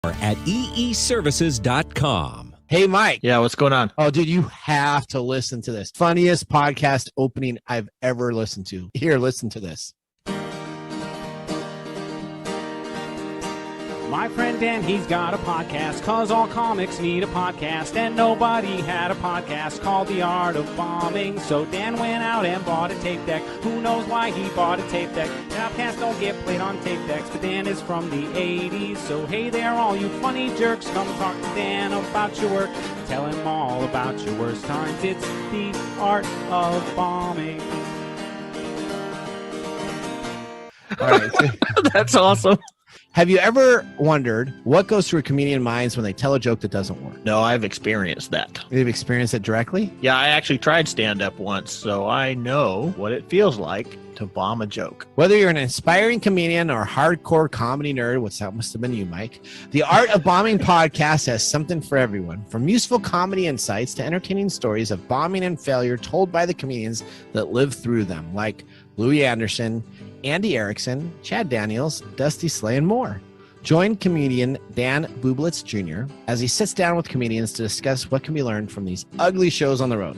at eeservices.com. Hey, Mike. Yeah, what's going on? Oh, dude, you have to listen to this. Funniest podcast opening I've ever listened to. Here, listen to this. My friend Dan, he's got a podcast, 'cause all comics need a podcast, and nobody had a podcast called The Art of Bombing. So Dan went out and bought a tape deck. Who knows why he bought a tape deck? Podcasts don't get played on tape decks, but Dan is from the 80s. So hey there, all you funny jerks, come talk to Dan about your work. Tell him all about your worst times. It's The Art of Bombing. All right. That's awesome. Have you ever wondered what goes through a comedian's minds when they tell a joke that doesn't work? No, I've experienced that. You've experienced it directly? Yeah, I actually tried stand-up once, so I know what it feels like to bomb a joke. Whether you're an inspiring comedian or a hardcore comedy nerd, which that must have been you, Mike, the Art of Bombing podcast has something for everyone. From useful comedy insights to entertaining stories of bombing and failure told by the comedians that live through them, like Louis Anderson, Andy Erickson, Chad Daniels, Dusty Slay, and more. Join comedian Dan Bublitz Jr. as he sits down with comedians to discuss what can be learned from these ugly shows on the road.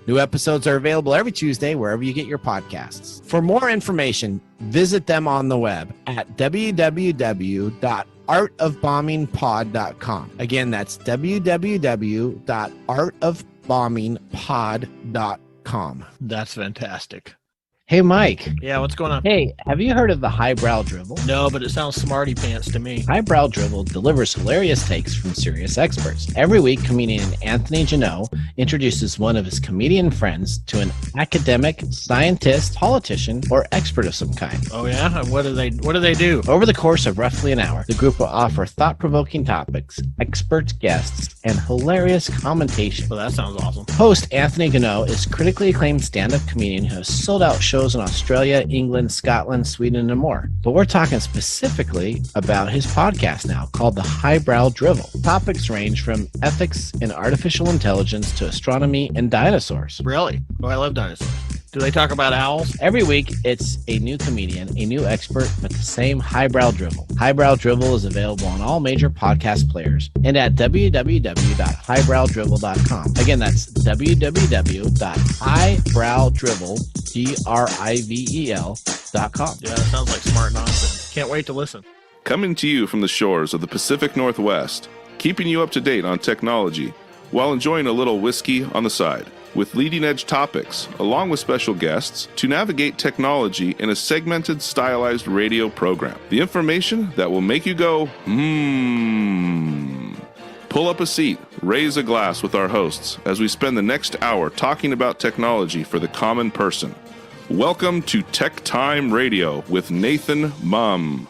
New episodes are available every Tuesday wherever you get your podcasts. For more information, visit them on the web at www.artofbombingpod.com. Again, that's www.artofbombingpod.com. That's fantastic. Hey, Mike. Yeah, what's going on? Hey, have you heard of the highbrow drivel? No, but it sounds smarty pants to me. Highbrow Drivel delivers hilarious takes from serious experts. Every week, comedian Anthony Janot introduces one of his comedian friends to an academic, scientist, politician, or expert of some kind. Oh yeah? And what do they do? Over the course of roughly an hour, the group will offer thought-provoking topics, expert guests, and hilarious commentation. Well, that sounds awesome. Host Anthony Janot is critically acclaimed stand-up comedian who has sold out shows in Australia, England, Scotland, Sweden, and more. But we're talking specifically about his podcast now called The Highbrow Drivel. Topics range from ethics and artificial intelligence to astronomy and dinosaurs. Really? Oh, I love dinosaurs. Do they talk about owls? Every week, it's a new comedian, a new expert, but the same highbrow drivel. Highbrow Drivel is available on all major podcast players and at www.highbrowdrivel.com. Again, that's www.highbrowdrivel.com. Yeah, that sounds like smart nonsense. Can't wait to listen. Coming to you from the shores of the Pacific Northwest, keeping you up to date on technology while enjoying a little whiskey on the side, with leading-edge topics, along with special guests, to navigate technology in a segmented, stylized radio program. The information that will make you go, Pull up a seat, raise a glass with our hosts as we spend the next hour talking about technology for the common person. Welcome to TechTime Radio with Nathan Mum.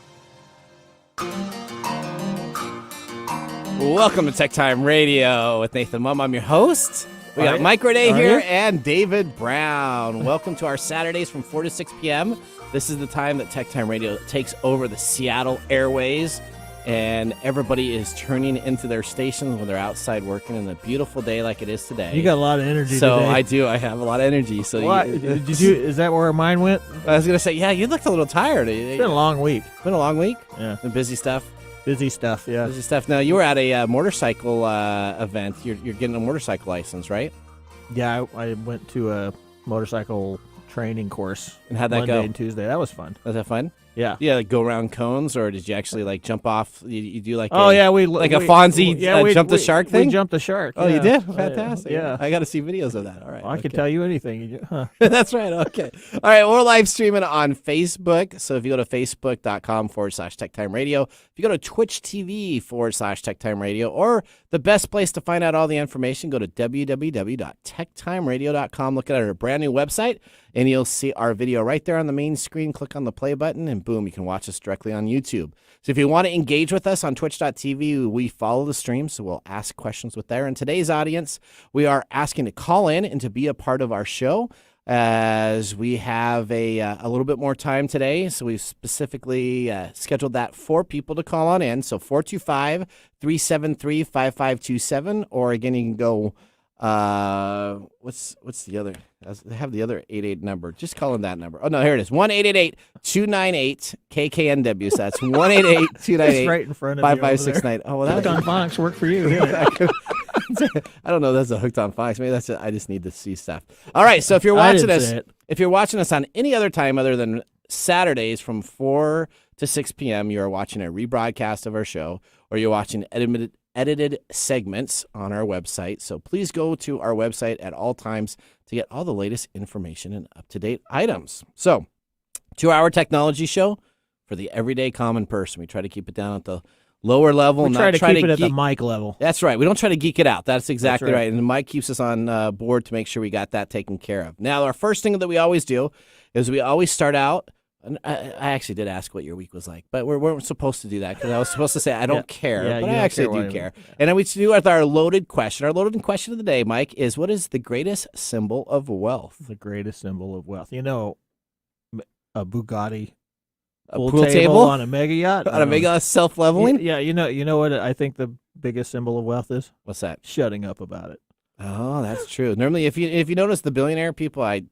Welcome to TechTime Radio with Nathan Mum. I'm your host. We got Mike Roday here and David Brown. Welcome to our Saturdays from 4 to 6 p.m. This is the time that TechTime Radio takes over the Seattle airways, and everybody is turning into their stations when they're outside working in a beautiful day like it is today. You got a lot of energy so today. I do. I have a lot of energy. So what? Did you? Is that where mine went? I was going to say, yeah, you looked a little tired. It's been a long week. Been a long week? Yeah. Been busy stuff? Busy stuff, yeah. Busy stuff. Now, you were at a motorcycle event. You're getting a motorcycle license, right? Yeah, I went to a motorcycle training course. And how'd that Monday go? and Tuesday. That was fun. Was that fun? Yeah. Yeah, like go around cones, or did you actually like jump off? You do like a Fonzie jump the shark thing? We jumped the shark. Oh, yeah. you did? Fantastic. Yeah. I got to see videos of that. All right. Well, I could tell you anything. Huh. That's right. Okay. All right. We're live streaming on Facebook. So if you go to facebook.com/TechTime Radio, if you go to Twitch TV/TechTime Radio, or the best place to find out all the information, go to www.techtimeradio.com. Look at our brand new website, and you'll see our video right there on the main screen. Click on the play button, and boom, you can watch us directly on YouTube. So if you want to engage with us on twitch.tv, we follow the stream, so we'll ask questions with there. In today's audience, we are asking to call in and to be a part of our show, as we have a little bit more time today. So we've specifically scheduled that for people to call on in. So 425-373-5527, or again, you can go What's the other? They have the other 88 number. Just call in that number. Oh, no, here it is. 1-888-298-KKNW. So that's 1-888-298-5569. It's right in front of you over there. Oh, well, Hooked on Phonics work for you. I don't know. That's a Hooked on Phonics. Maybe that's I just need to see stuff. All right. So if you're watching us on any other time other than Saturdays from 4 to 6 p.m., you are watching a rebroadcast of our show, or you're watching edited segments on our website. So please go to our website at all times to get all the latest information and up-to-date items. So, 2-hour technology show for the everyday common person. We try to keep it down at the lower level. We try to keep it at the mic level. That's right. We don't try to geek it out. That's exactly right. And Mike keeps us on board to make sure we got that taken care of. Now, our first thing that we always do is we always start out. I actually did ask what your week was like, but we weren't supposed to do that because I was supposed to say I don't care, but I actually do care. And then we do with our loaded question. Our loaded question of the day, Mike, is what is the greatest symbol of wealth? The greatest symbol of wealth. You know, a Bugatti pool table on a mega yacht. On a mega yacht, self-leveling? Yeah, you know what I think the biggest symbol of wealth is? What's that? Shutting up about it. Oh, that's true. Normally, if you notice the billionaire people I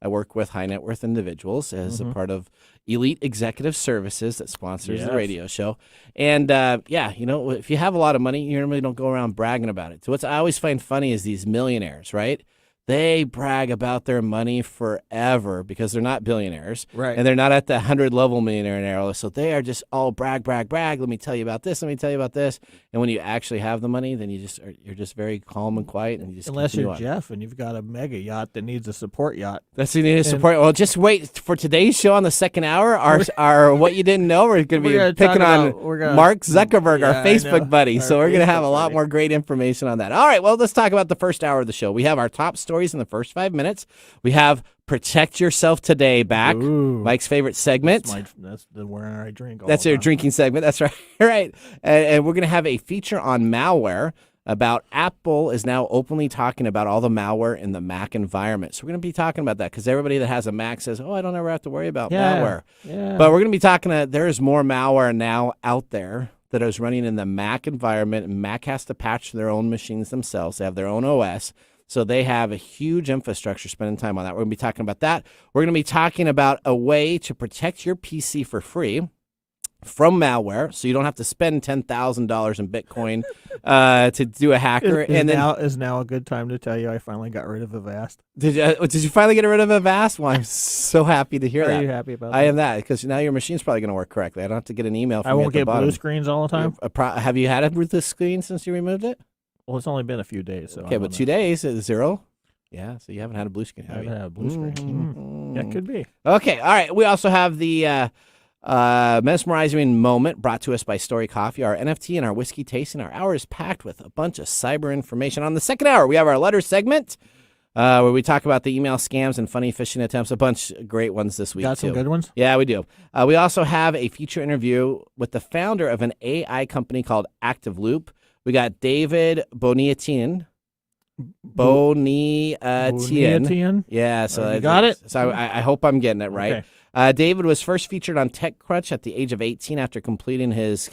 work with high net worth individuals as a part of Elite Executive Services that sponsors the radio show. And if you have a lot of money, you normally don't go around bragging about it. So what I always find funny is these millionaires, right? They brag about their money forever because they're not billionaires. Right. And they're not at the 100-level millionaire list. So they are just all brag. Let me tell you about this. Let me tell you about this. And when you actually have the money, then you're just very calm and quiet. And you just Unless you're on. Jeff and you've got a mega yacht that needs a support yacht. That's the need to support. Well, just wait for today's show on the second hour. Our What You Didn't Know, we're going to be picking on Mark Zuckerberg, our Facebook buddy. So we're going to have a lot more great information on that. All right, well, let's talk about the first hour of the show. We have our top stories in the first 5 minutes. We have Protect Yourself Today back, Mike's favorite segment. That's the where I drink. That's your drinking segment. That's right. Right. And we're going to have a feature on malware. About Apple is now openly talking about all the malware in the Mac environment. So we're going to be talking about that because everybody that has a Mac says, I don't ever have to worry about malware. Yeah. But we're going to be talking there's more malware now out there that is running in the Mac environment, and Mac has to patch their own machines themselves. They have their own OS. So they have a huge infrastructure spending time on that. We're going to be talking about that. We're going to be talking about a way to protect your PC for free from malware, so you don't have to spend $10,000 in Bitcoin to do a hacker. Is now a good time to tell you I finally got rid of Avast. Did you finally get rid of Avast? Well, I'm so happy to hear that. Are you happy about that? I am that, because now your machine's probably going to work correctly. I don't have to get an email from you at the bottom. I won't get blue screens all the time? Have you had a blue screen since you removed it? Well, it's only been a few days. So okay, but 2 days is 0? Yeah, so you haven't had a blue screen, have you? I haven't had a blue screen. Yeah, it could be. Okay, all right. We also have the Mesmerizing moment brought to us by StoriCoffee, our NFT and our whiskey tasting. Our hour is packed with a bunch of cyber information. On the second hour, we have our letter segment where we talk about the email scams and funny phishing attempts. A bunch of great ones this week. Got some good ones? Yeah, we do. We also have a feature interview with the founder of an AI company called ActiveLoop. We got David Buniatyan. Buniatyan. Yeah, so you got it? So I hope I'm getting it right. Okay. David was first featured on TechCrunch at the age of 18 after completing his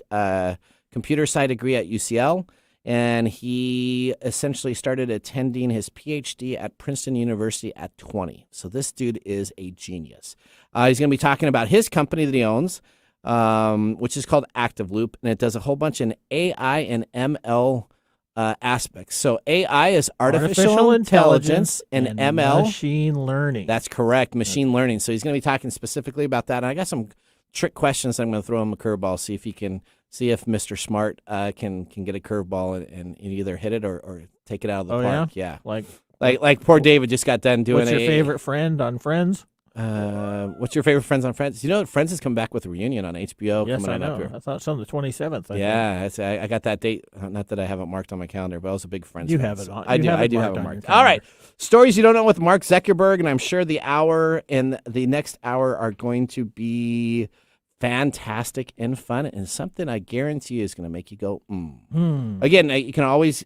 computer science degree at UCL, and he essentially started attending his PhD at Princeton University at 20. So this dude is a genius. He's going to be talking about his company that he owns, which is called ActiveLoop, and it does a whole bunch in AI and ML aspects. So AI is artificial intelligence and ML machine learning. That's correct, machine learning. So he's going to be talking specifically about that. And I got some trick questions. I'm going to throw him a curveball, see if Mr. Smart can get a curveball and either hit it or take it out of the park. Yeah. Like poor David just got done doing. What's your favorite friend on Friends? What's your favorite Friends on Friends? You know, Friends has come back with a reunion on HBO. Yes, coming I know. Up here. I thought it's on the 27th. I got that date. Not that I have it marked on my calendar, but I was a big Friends. You fan, have it on. I do have it marked. All right. Stories you don't know with Mark Zuckerberg, and I'm sure the hour and the next hour are going to be fantastic and fun, and something I guarantee is going to make you go, Again, you can always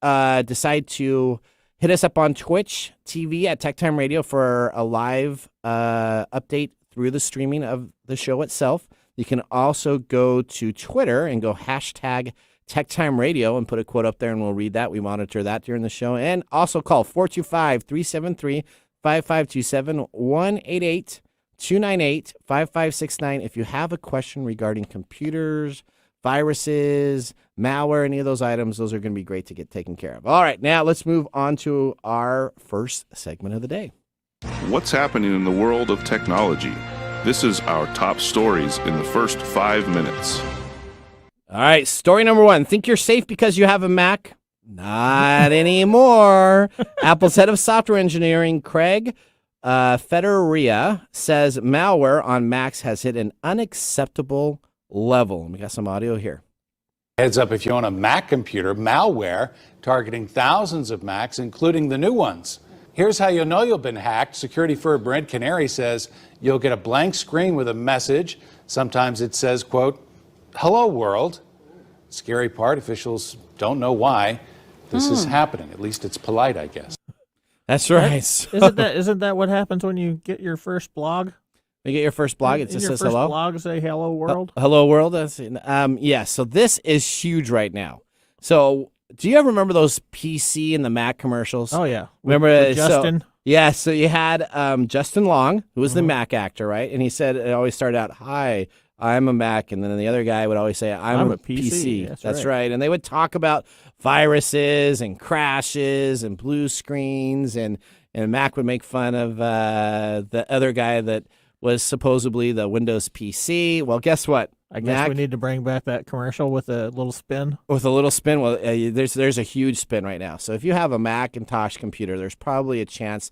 decide to hit us up on Twitch TV at TechTime Radio for a live update through the streaming of the show itself. You can also go to Twitter and go hashtag TechTime Radio and put a quote up there, and we'll read that. We monitor that during the show. And also call 425-373-5527, 1-888-298-5569 if you have a question regarding computers, viruses, malware, any of those items. Those are going to be great to get taken care of. All right, now let's move on to our first segment of the day. What's happening in the world of technology? This is our top stories in the first 5 minutes. All right, story number one. Think you're safe because you have a Mac? Not anymore. Apple's head of software engineering, Craig Federia, says malware on Macs has hit an unacceptable level. We got some audio here. Heads up, if you own a Mac computer, malware targeting thousands of Macs, including the new ones. Here's how you'll know you've been hacked. Security firm Red Canary says you'll get a blank screen with a message. Sometimes it says, quote, "Hello, world." Scary part, officials don't know why this is happening. At least it's polite, I guess. That's right. Isn't that what happens when you get your first blog? You get your first blog, it just says hello. Your first blog say hello world. Hello world. Yeah. So this is huge right now. So do you ever remember those PC and the Mac commercials? Oh yeah. Remember with Justin? So you had Justin Long, who was the Mac actor, right? And he said it always started out, "Hi, I'm a Mac," and then the other guy would always say, I'm a PC. That's right. And they would talk about viruses and crashes and blue screens, and Mac would make fun of the other guy that was supposedly the Windows PC. Well, guess what? I guess we need to bring back that commercial with a little spin. With a little spin. Well, there's a huge spin right now. So if you have a Macintosh computer, there's probably a chance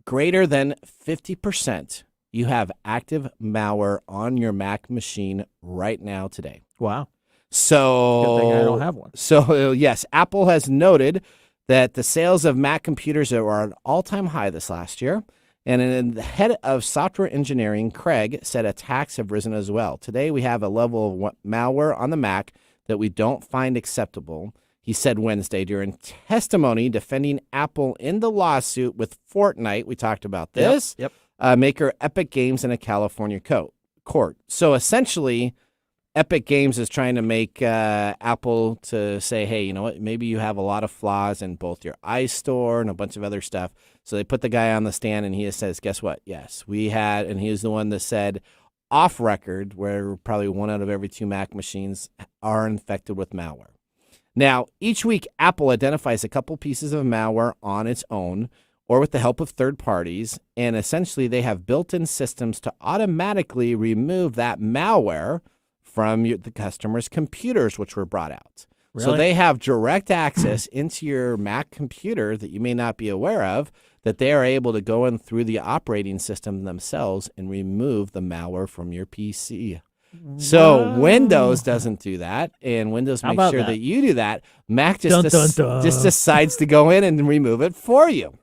greater than 50% you have active malware on your Mac machine right now today. Wow. So good thing I don't have one. So yes, Apple has noted that the sales of Mac computers are at an all-time high this last year. And the head of software engineering, Craig, said attacks have risen as well. Today, we have a level of malware on the Mac that we don't find acceptable, he said Wednesday during testimony defending Apple in the lawsuit with Fortnite. We talked about this. Yep. Maker Epic Games in a California court. So essentially, Epic Games is trying to make Apple to say, hey, you know what, maybe you have a lot of flaws in both your iStore and a bunch of other stuff. So they put the guy on the stand, and he says, guess what? Yes, we had, and he was the one that said off record, where probably 1 out of every 2 Mac machines are infected with malware. Now, each week, Apple identifies a couple pieces of malware on its own or with the help of third parties, and essentially they have built-in systems to automatically remove that malware from the customer's computers, which were brought out. Really? So they have direct access into your Mac computer that you may not be aware of, that they are able to go in through the operating system themselves and remove the malware from your PC. So Windows doesn't do that, and Windows makes sure that you do that. Mac just decides to go in and remove it for you.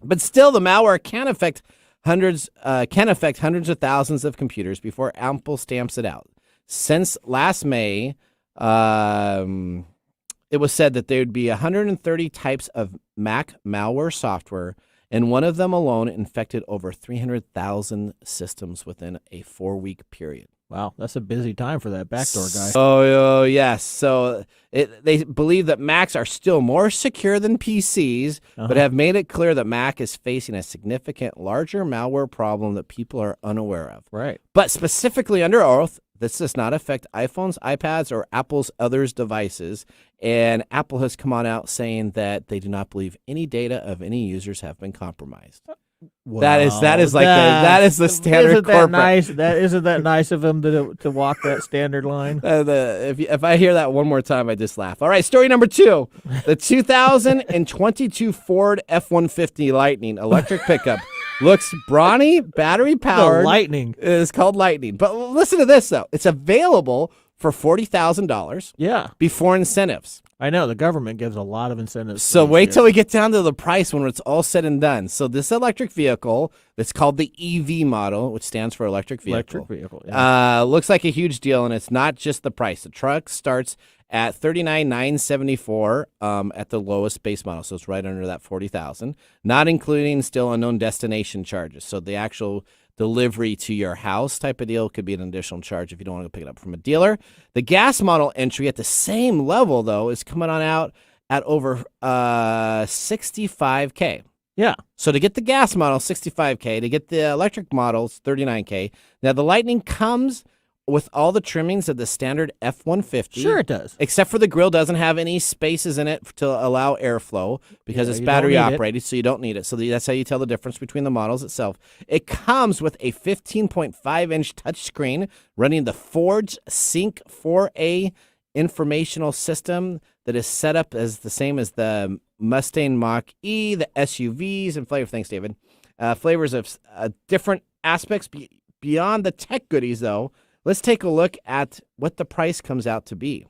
But still, the malware can affect hundreds of thousands of computers before Apple stamps it out. Since last May, it was said that there would be 130 types of Mac malware software, and one of them alone infected over 300,000 systems within a 4-week period. Wow, that's a busy time for that backdoor guy. Oh yes. So they believe that Macs are still more secure than PCs, but have made it clear that Mac is facing a significant larger malware problem that people are unaware of. Right. But specifically under oath, this does not affect iPhones, iPads, or Apple's others devices. And Apple has come on out saying that they do not believe any data of any users have been compromised. Wow, that is the standard isn't that corporate. Nice? Isn't that nice of them to walk that standard line? If I hear that one more time, I just laugh. All right, story number 2. The 2022 Ford F-150 Lightning electric pickup looks brawny, battery-powered. The Lightning. It is called Lightning. But listen to this, though. It's available for $40,000 before incentives. I know. The government gives a lot of incentives. So wait till we get down to the price when it's all said and done. So this electric vehicle, that's called the EV model, which stands for electric vehicle. Electric vehicle, yeah. Looks like a huge deal, and it's not just the price. The truck starts at $39,974 at the lowest base model. So it's right under that $40,000, not including still unknown destination charges. So the actual delivery to your house type of deal could be an additional charge if you don't want to pick it up from a dealer. The gas model entry at the same level, though, is coming on out at over $65K. Yeah. So to get the gas model, $65K. To get the electric models, $39K. Now, the Lightning comes with all the trimmings of the standard F-150. Sure it does. Except for the grill doesn't have any spaces in it to allow airflow because it's battery operated, so you don't need it. So that's how you tell the difference between the models itself. It comes with a 15.5-inch touchscreen running the Forge Sync 4A informational system that is set up as the same as the Mustang Mach-E, the SUVs, and flavor. Thanks, David. Flavors of different aspects. Beyond the tech goodies, though, let's take a look at what the price comes out to be.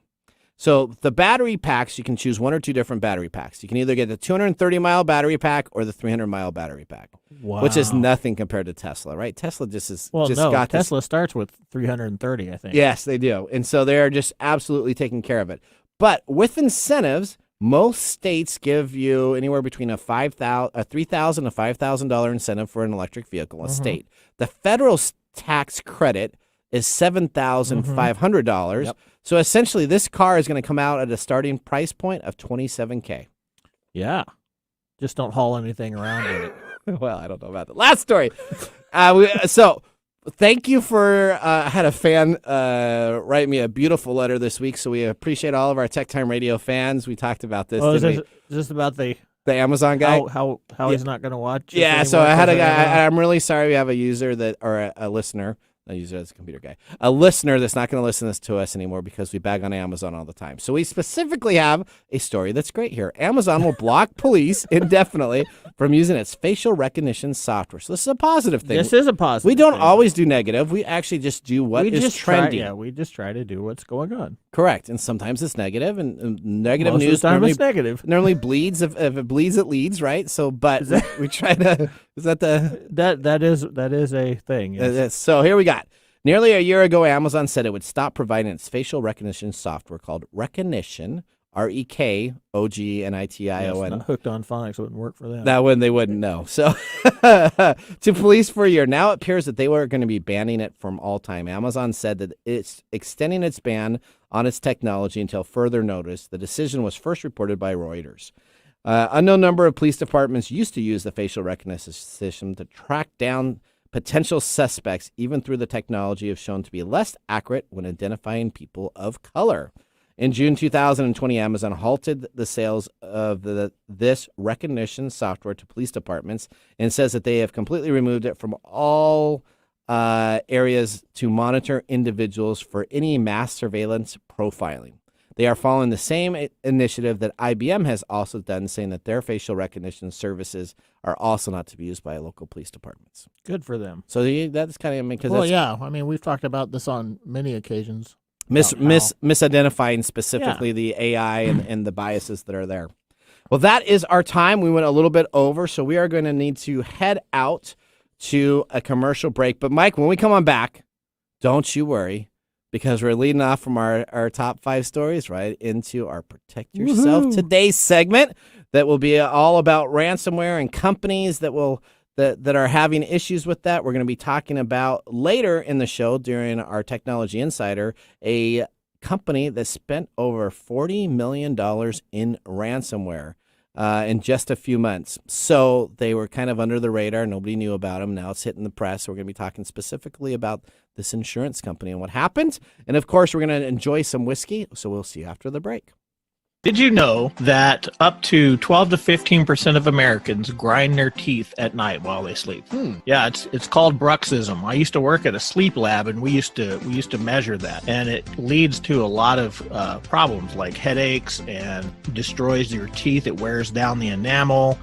So the battery packs, you can choose one or two different battery packs. You can either get the 230-mile battery pack or the 300-mile battery pack, which is nothing compared to Tesla, right? Tesla Tesla starts with 330, I think. Yes, they do. And so they're just absolutely taking care of it. But with incentives, most states give you anywhere between a $3,000 to $5,000 incentive for an electric vehicle, a state. The federal tax credit is $7,500. Yep. So essentially, this car is going to come out at a starting price point of $27K. Yeah. Just don't haul anything around with it. Well, I don't know about that. Last story. So thank you for, I had a fan write me a beautiful letter this week, so we appreciate all of our TechTime Radio fans. We talked about this. Is this about the Amazon guy? How he's not going to watch? Yeah, so I had a guy, I'm really sorry we have a user or a listener. I use it as a computer guy. A listener that's not going to listen to us anymore because we bag on Amazon all the time. So we specifically have a story that's great here. Amazon will block police indefinitely from using its facial recognition software. So this is a positive thing. This is a positive We don't thing. always do negative. We actually just do what is trending. We just try to do what's going on. Correct. And sometimes it's negative, and negative Most news of the time it's negative. normally bleeds. If it bleeds, it leads, right? So, but we try to. Is that the that is a thing? Yes. So here we got. Nearly a year ago, Amazon said it would stop providing its facial recognition software called Rekognition, REKOGNITION. Not hooked on phonics wouldn't work for them. That one they wouldn't know. So to police for a year. Now it appears that they were going to be banning it from all time. Amazon said that it's extending its ban on its technology until further notice. The decision was first reported by Reuters. Unknown number of police departments used to use the facial recognition system to track down potential suspects, even through the technology, have shown to be less accurate when identifying people of color. In June 2020, Amazon halted the sales of this recognition software to police departments and says that they have completely removed it from all areas to monitor individuals for any mass surveillance profiling. They are following the same initiative that IBM has also done, saying that their facial recognition services are also not to be used by local police departments. Good for them. So that's kind of because we've talked about this on many occasions. Misidentifying specifically the AI and the biases that are there. Well, that is our time. We went a little bit over, so we are going to need to head out to a commercial break. But Mike, when we come on back, don't you worry, because we're leading off from our top 5 stories right into our Protect Yourself Today segment that will be all about ransomware and companies that are having issues with that. We're going to be talking about later in the show during our Technology Insider, a company that spent over $40 million in ransomware in just a few months. So they were kind of under the radar. Nobody knew about them. Now it's hitting the press. We're going to be talking specifically about this insurance company and what happened. And of course, we're going to enjoy some whiskey. So we'll see you after the break. Did you know that up to 12 to 15% of Americans grind their teeth at night while they sleep? Yeah, it's called bruxism. I used to work at a sleep lab, and we used to measure that, and it leads to a lot of problems like headaches and destroys your teeth. It wears down the enamel,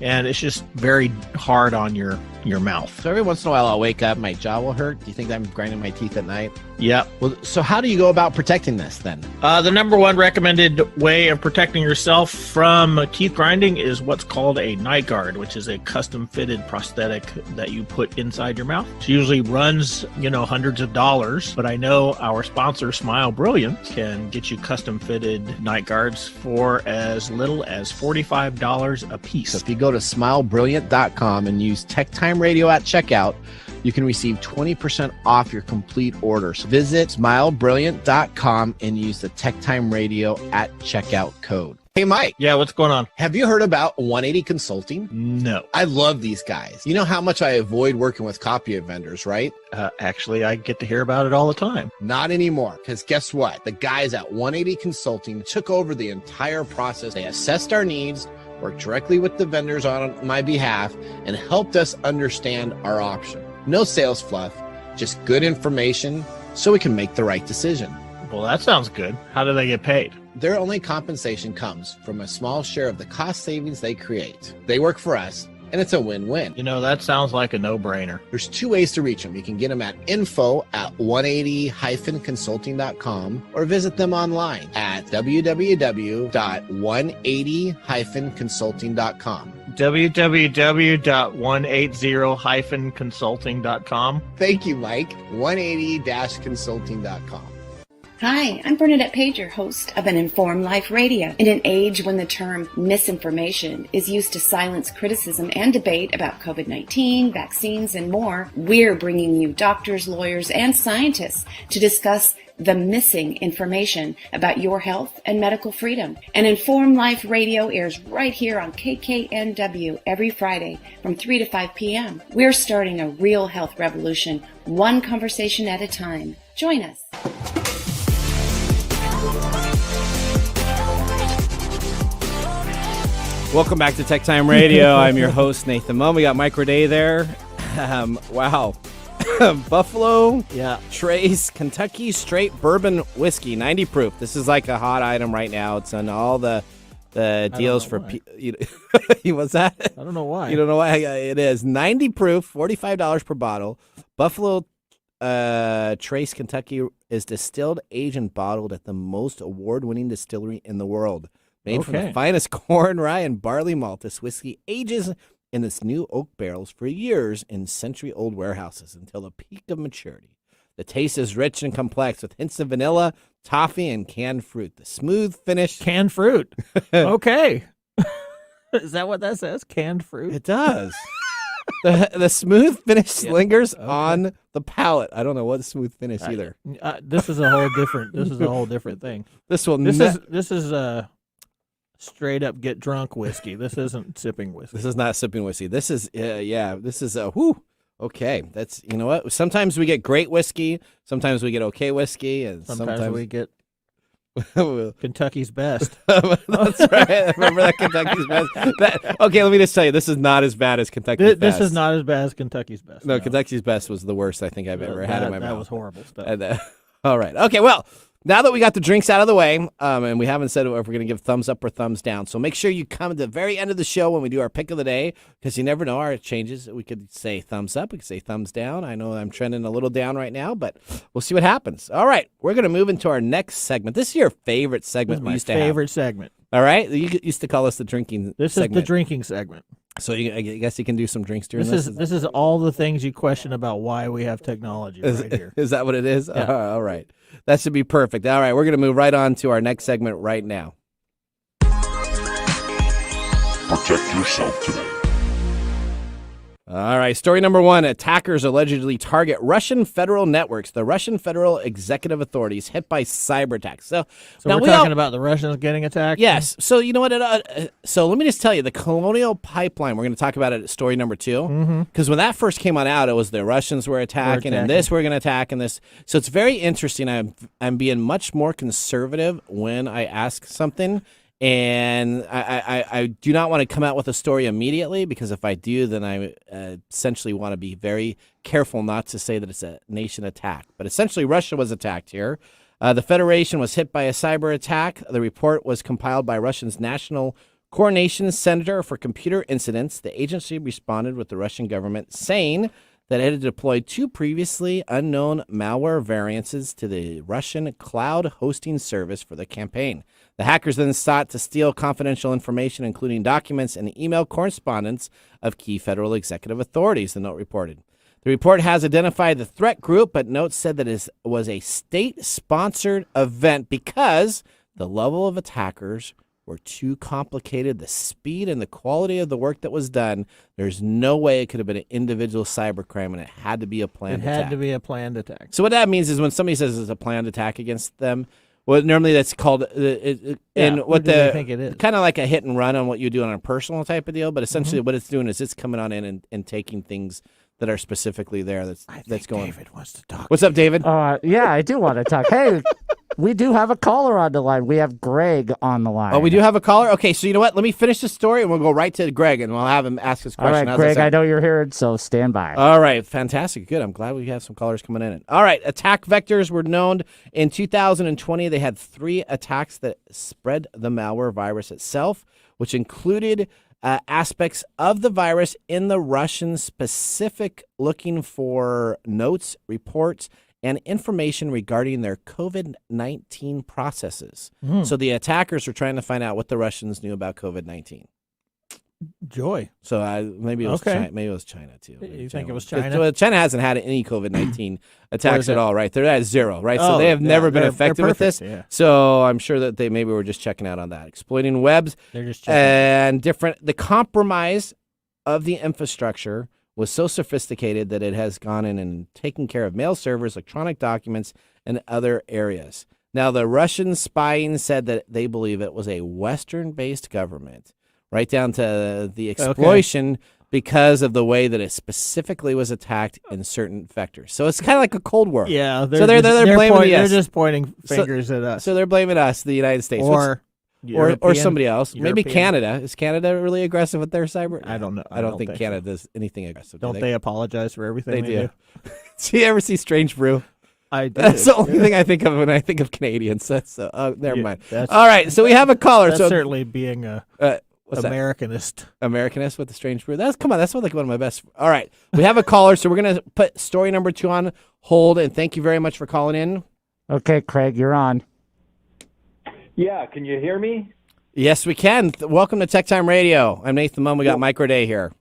and it's just very hard on your your mouth. So every once in a while I'll wake up, my jaw will hurt. Do you think I'm grinding my teeth at night? Yep. Well, so how do you go about protecting this then? The number one recommended way of protecting yourself from teeth grinding is what's called a night guard, which is a custom fitted prosthetic that you put inside your mouth. It usually runs, hundreds of dollars, but I know our sponsor, Smile Brilliant, can get you custom fitted night guards for as little as $45 a piece. So if you go to smilebrilliant.com and use TechTime Radio at checkout, you can receive 20% off your complete order. So visit smilebrilliant.com and use the TechTime Radio at checkout code. Hey, Mike. Yeah, what's going on? Have you heard about 180 Consulting? No. I love these guys. You know how much I avoid working with copy vendors, right? Actually, I get to hear about it all the time. Not anymore, because guess what? The guys at 180 Consulting took over the entire process. They assessed our needs, worked directly with the vendors on my behalf, and helped us understand our option. No sales fluff, just good information so we can make the right decision. Well, that sounds good. How do they get paid? Their only compensation comes from a small share of the cost savings they create. They work for us, and it's a win-win. That sounds like a no-brainer. There's two ways to reach them. You can get them at info@180-consulting.com or visit them online at www.180-consulting.com. www.180-consulting.com. Thank you, Mike. 180-consulting.com. Hi, I'm Bernadette Pager, host of An Informed Life Radio. In an age when the term misinformation is used to silence criticism and debate about COVID-19, vaccines, and more, we're bringing you doctors, lawyers, and scientists to discuss the missing information about your health and medical freedom. An Informed Life Radio airs right here on KKNW every Friday from 3 to 5 p.m. We're starting a real health revolution, one conversation at a time. Join us. Welcome back to Tech Time Radio. I'm your host, Nathan Munn. We got Mike Roday there. Wow. Buffalo Trace Kentucky Straight Bourbon Whiskey, 90 proof. This is like a hot item right now. It's on all the deals for what's that? I don't know why. You don't know why? It is 90 proof, $45 per bottle. Buffalo Trace Kentucky is distilled, aged, and bottled at the most award-winning distillery in the world. Made from the finest corn, rye, and barley malt, this whiskey ages in its new oak barrels for years in century-old warehouses until the peak of maturity. The taste is rich and complex with hints of vanilla, toffee, and canned fruit. The smooth finish... Canned fruit. Okay. Is that what that says? Canned fruit? It does. The smooth finish lingers on the palate. I don't know what smooth finish either. This is a whole different. This is a whole different thing. This is straight up get drunk whiskey. This isn't sipping whiskey. This is not sipping whiskey. This is This is okay. That's what. Sometimes we get great whiskey. Sometimes we get okay whiskey, and sometimes we get Kentucky's best. That's right. Remember that Kentucky's best. Okay, let me just tell you, this is not as bad as Kentucky's best. This is not as bad as Kentucky's best. No, Kentucky's best was the worst I think I've ever had in my mouth. That was horrible stuff. All right. Okay. Well, now that we got the drinks out of the way, and we haven't said if we're going to give thumbs up or thumbs down, so make sure you come at the very end of the show when we do our pick of the day, because you never know, our changes. We could say thumbs up, we could say thumbs down. I know I'm trending a little down right now, but we'll see what happens. All right, we're going to move into our next segment. This is your favorite segment we used to have. My favorite segment. All right, you used to call us the drinking This segment. is the drinking segment. So I guess you can do some drinks during this. This is all the things you question about why we have technology right here. Is that what it is? Yeah. All right. That should be perfect. All right, we're going to move right on to our next segment right now. Protect yourself today. All right, story number one. Attackers allegedly target Russian federal networks. The Russian Federal Executive Authorities hit by cyber attacks. So we're talking about the Russians getting attacked? Yes. So you know what? So let me just tell you, the Colonial Pipeline, we're going to talk about it at story number two. Because when that first came out, it was the Russians were attacking, and this we're going to attack, and this. So it's very interesting. I'm being much more conservative when I ask something. And I do not want to come out with a story immediately, because if I do, then I essentially want to be very careful not to say that it's a nation attack. But essentially, Russia was attacked here. The Federation was hit by a cyber attack. The report was compiled by Russia's National Coordination Center for Computer Incidents, the agency responded with the Russian government saying that it had deployed 2 previously unknown malware variants to the Russian cloud hosting service for the campaign. The hackers then sought to steal confidential information, including documents and email correspondence of key federal executive authorities, the note reported. The report has identified the threat group, but note said that it was a state-sponsored event because the level of attackers were too complicated. The speed and the quality of the work that was done, there's no way it could have been an individual cybercrime, and it had to be a planned attack. It had to be a planned attack. So what that means is when somebody says it's a planned attack against them, well, normally that's called, what they think it is. Kind of like a hit and run on what you do on a personal type of deal, but essentially what it's doing is it's coming on in and taking things that are specifically there that's going. David wants to talk. What's up, David? Yeah, I do want to talk. Hey, we do have a caller on the line. We have Greg on the line. Oh, we do have a caller? Okay, so you know what? Let me finish the story, and we'll go right to Greg, and we'll have him ask his question. All right, Greg, I know you're here, so stand by. All right, fantastic. Good. I'm glad we have some callers coming in. All right, attack vectors were known. In 2020, they had 3 attacks that spread the malware virus itself, which included aspects of the virus in the Russian specific, looking for notes, reports, and information regarding their COVID-19 processes. So the attackers were trying to find out what the Russians knew about COVID-19. Joy. So maybe it was Okay. China. Maybe it was China too. You think it was China? Well, China hasn't had any COVID-19 attacks is at it? all, right? They're at 0, right? So Oh, they have yeah, never been they're affected with this. perfect, yeah. So I'm sure that they maybe were just checking out on that, exploiting webs They're just checking. and different. The compromise of the infrastructure was so sophisticated that it has gone in and taken care of mail servers, electronic documents, and other areas. Now, the Russian spying said that they believe it was a Western-based government, right down to the exploitation because of the way that it specifically was attacked in certain vectors. So it's kind of like a Cold War. Yeah, So they're blaming us. They're just pointing fingers at us. So they're blaming us, the United States, or or somebody else. Maybe European. Canada. Is Canada really aggressive with their cyber? I don't know. I don't think Canada does anything aggressive. Don't they apologize for everything They do. Do you ever see Strange Brew? I do. That's the only thing I think of when I think of Canadians. That's never Yeah, mind. that's- All right, so we have a caller. That's So certainly being a what's that? Americanist. Americanist with the Strange Brew. That's like one of my best. All right, we have a caller, so we're gonna put story number 2 on hold. And thank you very much for calling in. Okay, Craig, you're on. Yeah, can you hear me? Yes, we can. Welcome to TechTime Radio. I'm Nathan Mum. We got Mike Day here.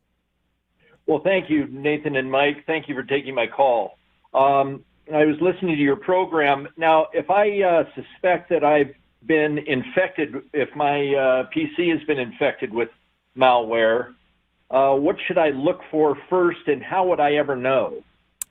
Well, thank you, Nathan and Mike. Thank you for taking my call. I was listening to your program. Now, if I suspect that I've been infected, if my PC has been infected with malware, what should I look for first, and how would I ever know?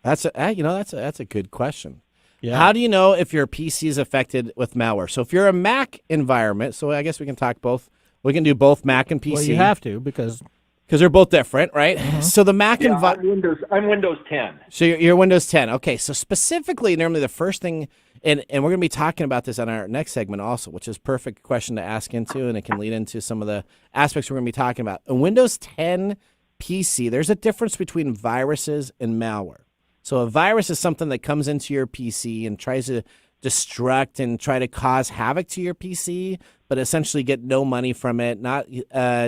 That's a good question. Yeah. How do you know if your PC is affected with malware? So if you're a Mac environment, so I guess we can talk both. We can do both Mac and PC. Well, you have to because they're both different, right? So the Mac environment. I'm Windows 10. So you're Windows 10. Okay, so specifically, normally the first thing, and we're going to be talking about this on our next segment also, which is a perfect question to ask into, and it can lead into some of the aspects we're going to be talking about. In Windows 10 PC, there's a difference between viruses and malware. So a virus is something that comes into your PC and tries to destruct and try to cause havoc to your PC, but essentially get no money from it, not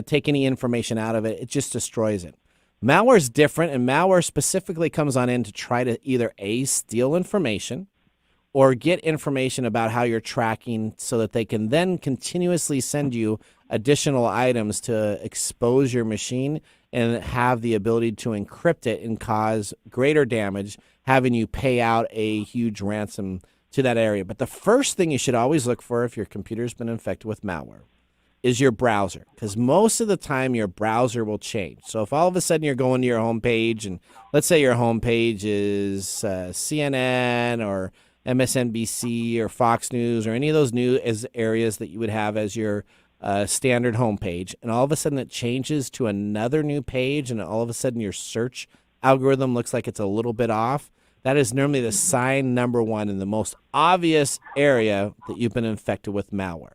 take any information out of it. It just destroys it. Malware is different, and malware specifically comes on in to try to either A, steal information, or get information about how you're tracking so that they can then continuously send you additional items to expose your machine and have the ability to encrypt it and cause greater damage, having you pay out a huge ransom to that area. But the first thing you should always look for if your computer's been infected with malware is your browser, because most of the time your browser will change. So if all of a sudden you're going to your home page, and let's say your home page is CNN or MSNBC or Fox News or any of those news areas that you would have as your standard home page, and all of a sudden it changes to another new page, and all of a sudden your search algorithm looks like it's a little bit off, that is normally the sign number 1 in the most obvious area that you've been infected with malware.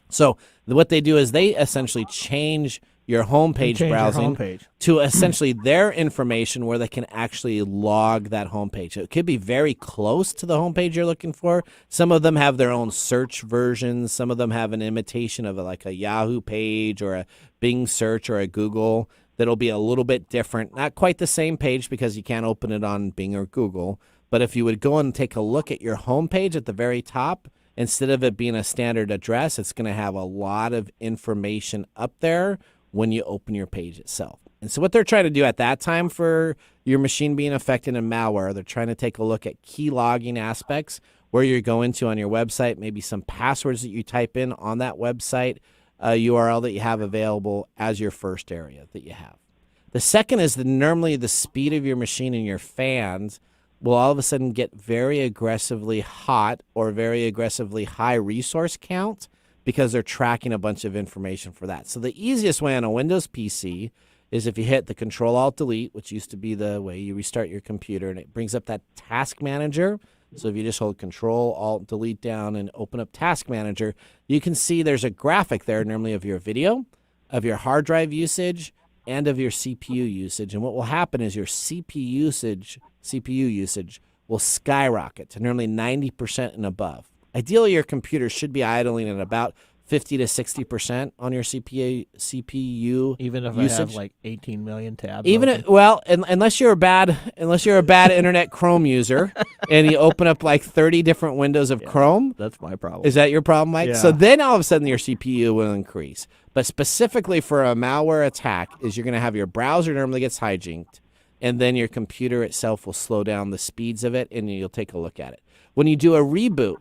So what they do is they essentially change your homepage Change your browsing homepage. to essentially their information where they can actually log that homepage. So it could be very close to the homepage you're looking for. Some of them have their own search versions. Some of them have an imitation of like a Yahoo page or a Bing search or a Google that'll be a little bit different. Not quite the same page because you can't open it on Bing or Google. But if you would go and take a look at your homepage at the very top, instead of it being a standard address, it's going to have a lot of information up there when you open your page itself. And so what they're trying to do at that time for your machine being affected in malware, they're trying to take a look at key logging aspects, where you're going to on your website, maybe some passwords that you type in on that website, URL that you have available as your first area that you have. The second is that normally the speed of your machine and your fans will all of a sudden get very aggressively hot or very aggressively high resource count because they're tracking a bunch of information for that. So the easiest way on a Windows PC is if you hit the Control-Alt-Delete, which used to be the way you restart your computer, and it brings up that Task Manager. So if you just hold Control-Alt-Delete down and open up Task Manager, you can see there's a graphic there normally of your video, of your hard drive usage, and of your CPU usage. And what will happen is your CPU usage will skyrocket to normally 90% and above. Ideally, your computer should be idling at about 50 to 60% on your CPU Even if usage. I have like 18 million tabs. Unless you're a bad Internet Chrome user and you open up like 30 different windows of Chrome. That's my problem. Is that your problem, Mike? Yeah. So then all of a sudden your CPU will increase. But specifically for a malware attack is you're going to have your browser normally gets hijacked, and then your computer itself will slow down the speeds of it, and you'll take a look at it. When you do a reboot,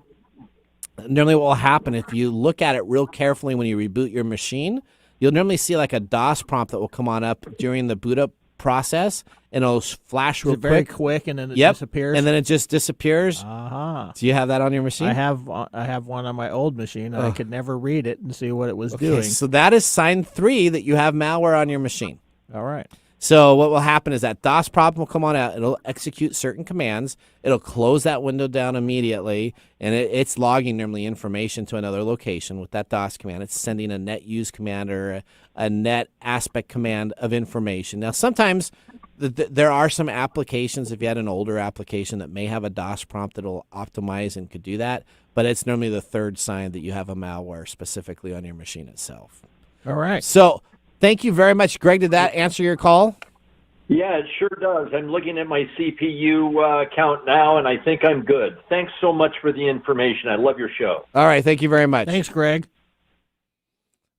normally what will happen if you look at it real carefully when you reboot your machine, you'll normally see like a DOS prompt that will come on up during the boot up process, and it'll flash real very quick. quick, and then it Yep. disappears. And then it just disappears. Uh-huh. Do you have that on your machine? I have one on my old machine, and I could never read it and see what it was Okay, doing. so that is sign 3 that you have malware on your machine. All right. So what will happen is that DOS prompt will come on out. It'll execute certain commands. It'll close that window down immediately, and it's logging normally information to another location with that DOS command. It's sending a net use command or a net aspect command of information. Now, sometimes there are some applications, if you had an older application, that may have a DOS prompt that will optimize and could do that, but it's normally the third sign that you have a malware specifically on your machine itself. All right. So thank you very much, Greg. Did that answer your call? Yeah, it sure does. I'm looking at my CPU count now, and I think I'm good. Thanks so much for the information. I love your show. All right. Thank you very much. Thanks, Greg.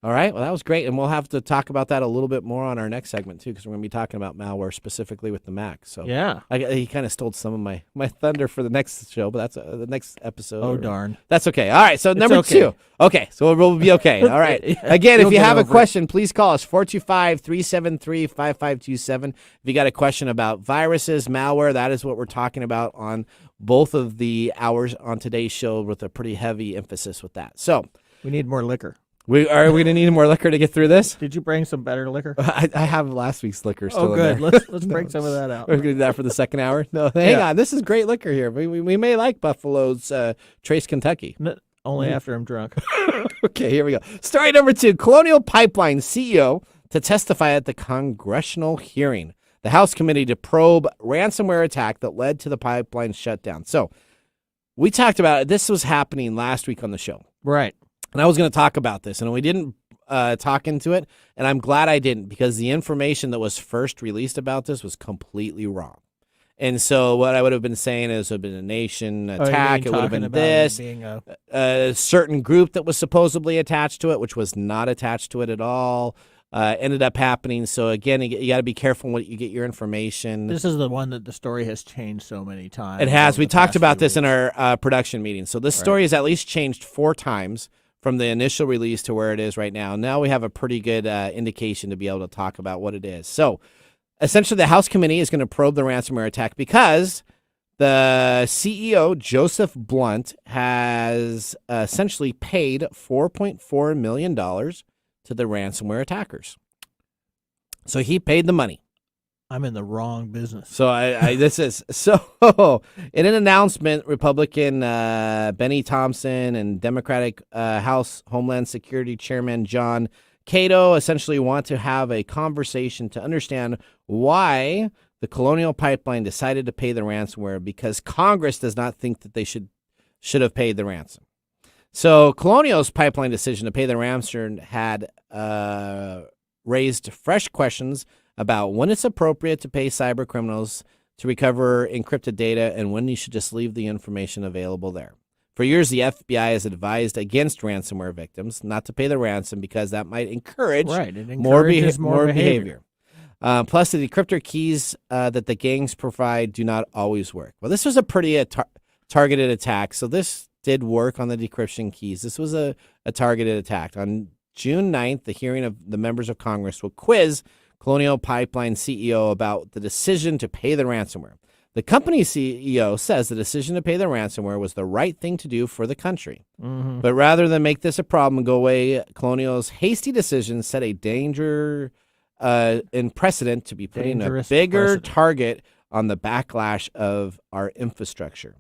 All right. Well, that was great. And we'll have to talk about that a little bit more on our next segment, too, because we're going to be talking about malware specifically with the Mac. So Yeah. he kind of stole some of my thunder for the next show, but that's the next episode. Oh, darn. That's okay. All right. So number okay. 2. Okay. So we'll be okay. All right. Again, if You'll you get have a over it. question, please call us 425-373-5527. If you got a question about viruses, malware, that is what we're talking about on both of the hours on today's show with a pretty heavy emphasis with that. So We need more liquor. are we going to need more liquor to get through this? Did you bring some better liquor? I have last week's liquor still Oh, in good. there. Let's bring some of that out. We're going to do that for the second hour? No, hang Yeah. on. This is great liquor here. We may like Buffalo's Trace Kentucky. Only after I'm drunk. Okay, here we go. Story number 2. Colonial Pipeline CEO to testify at the congressional hearing. The House committee to probe ransomware attack that led to the pipeline shutdown. So we talked about it. This was happening last week on the show. Right. And I was going to talk about this, and we didn't talk into it, and I'm glad I didn't, because the information that was first released about this was completely wrong. And so what I would have been saying is it would have been a nation attack, it would have been this, Being a certain group that was supposedly attached to it, which was not attached to it at all, ended up happening. So again, you got to be careful when you get your information. This is the one that the story has changed so many times. It has. over We the talked past about few this in weeks. our production meeting. So this story has at least changed 4 times from the initial release to where it is right now. Now we have a pretty good indication to be able to talk about what it is. So essentially, the House committee is going to probe the ransomware attack because the CEO, Joseph Blunt, has essentially paid $4.4 million to the ransomware attackers. So he paid the money. I'm in the wrong business. So in an announcement, Republican Benny Thompson and Democratic House Homeland Security Chairman John Cato essentially want to have a conversation to understand why the Colonial Pipeline decided to pay the ransomware because Congress does not think that they should have paid the ransom. So Colonial's pipeline decision to pay the ransom had raised fresh questions about when it's appropriate to pay cyber criminals to recover encrypted data and when you should just leave the information available there. For years, the FBI has advised against ransomware victims not to pay the ransom because that might encourage more behavior. Plus, the decryptor keys that the gangs provide do not always work. Well, this was a pretty targeted attack, so this did work on the decryption keys. This was a targeted attack. On June 9th, the hearing of the members of Congress will quiz Colonial Pipeline CEO about the decision to pay the ransomware. The company CEO says the decision to pay the ransomware was the right thing to do for the country. Mm-hmm. But rather than make this a problem and go away, Colonial's hasty decision set a danger in precedent to be putting a bigger target on the backlash of our infrastructure.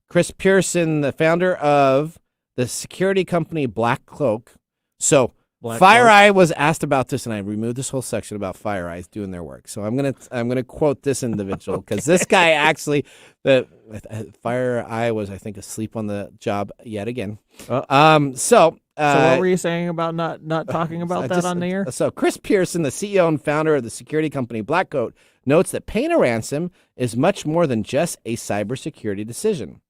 Chris Pearson, the founder of the security company Black Cloak. So FireEye was asked about this, and I removed this whole section about FireEye doing their work. So I'm gonna quote this individual because this guy actually, FireEye was, I think, asleep on the job yet again. So what were you saying about not talking about that on the air? So Chris Pearson, the CEO and founder of the security company Black Cloak, notes that paying a ransom is much more than just a cybersecurity decision.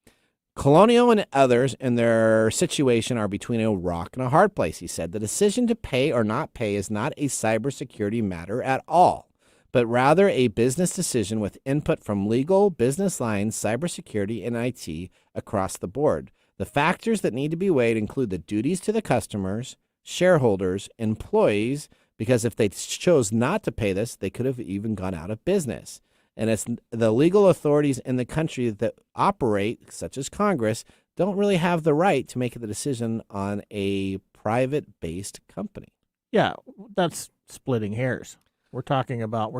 Colonial and others in their situation are between a rock and a hard place, he said. The decision to pay or not pay is not a cybersecurity matter at all, but rather a business decision with input from legal, business lines, cybersecurity, and IT across the board. The factors that need to be weighed include the duties to the customers, shareholders, employees, because if they chose not to pay this, they could have even gone out of business. And it's the legal authorities in the country that operate, such as Congress, don't really have the right to make the decision on a private-based company. Yeah, that's splitting hairs. We're talking about. I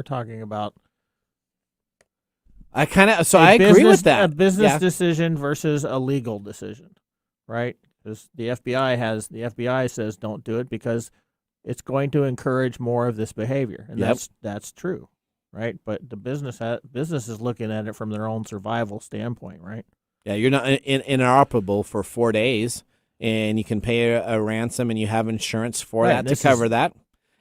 agree with that. A business decision versus a legal decision, right? Because the FBI says don't do it because it's going to encourage more of this behavior, and that's true. Right, but the business is looking at it from their own survival standpoint, right? Yeah, you're not inoperable for 4 days, and you can pay a ransom, and you have insurance for that to cover that.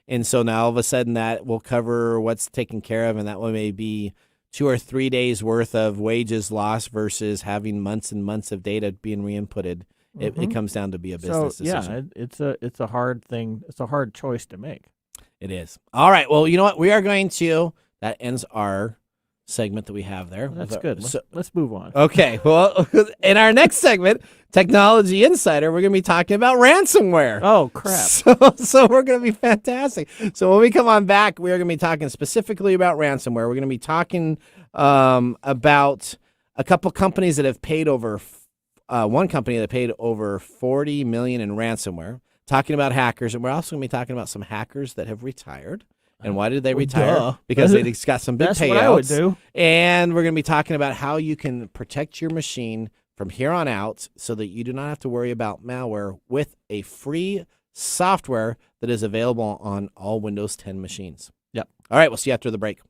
And so now all of a sudden that will cover what's taken care of, and that may be 2 or 3 days worth of wages lost versus having months and months of data being re-inputted. Mm-hmm. It comes down to be a business decision. Yeah, it's a hard thing. It's a hard choice to make. It is. All right. Well, you know what? We are going to. That ends our segment that we have there. That's good. Let's move on. Okay. Well, in our next segment, Technology Insider, we're going to be talking about ransomware. Oh, crap. So we're going to be fantastic. So when we come on back, we are going to be talking specifically about ransomware. We're going to be talking about a couple companies that have paid over, one company that paid over $40 million in ransomware, talking about hackers. And we're also going to be talking about some hackers that have retired. And why did they retire? Duh. Because they just got some big payouts. That's what I would do. And we're going to be talking about how you can protect your machine from here on out so that you do not have to worry about malware with a free software that is available on all Windows 10 machines. Yep. All right, we'll see you after the break.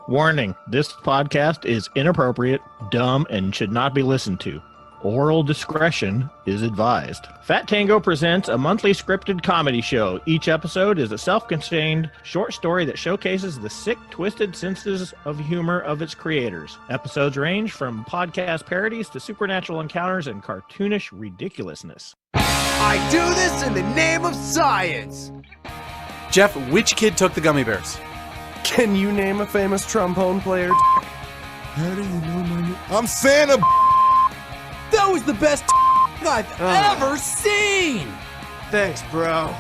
Warning, this podcast is inappropriate, dumb, and should not be listened to. Oral discretion is advised. Fat Tango presents a monthly scripted comedy show. Each episode is a self-contained short story that showcases the sick, twisted senses of humor of its creators. Episodes range from podcast parodies to supernatural encounters and cartoonish ridiculousness. I do this in the name of science! Jeff, which kid took the gummy bears? Can you name a famous trombone player? How do you know my name? I'm Santa. That was the best I've ever seen! Thanks, bro.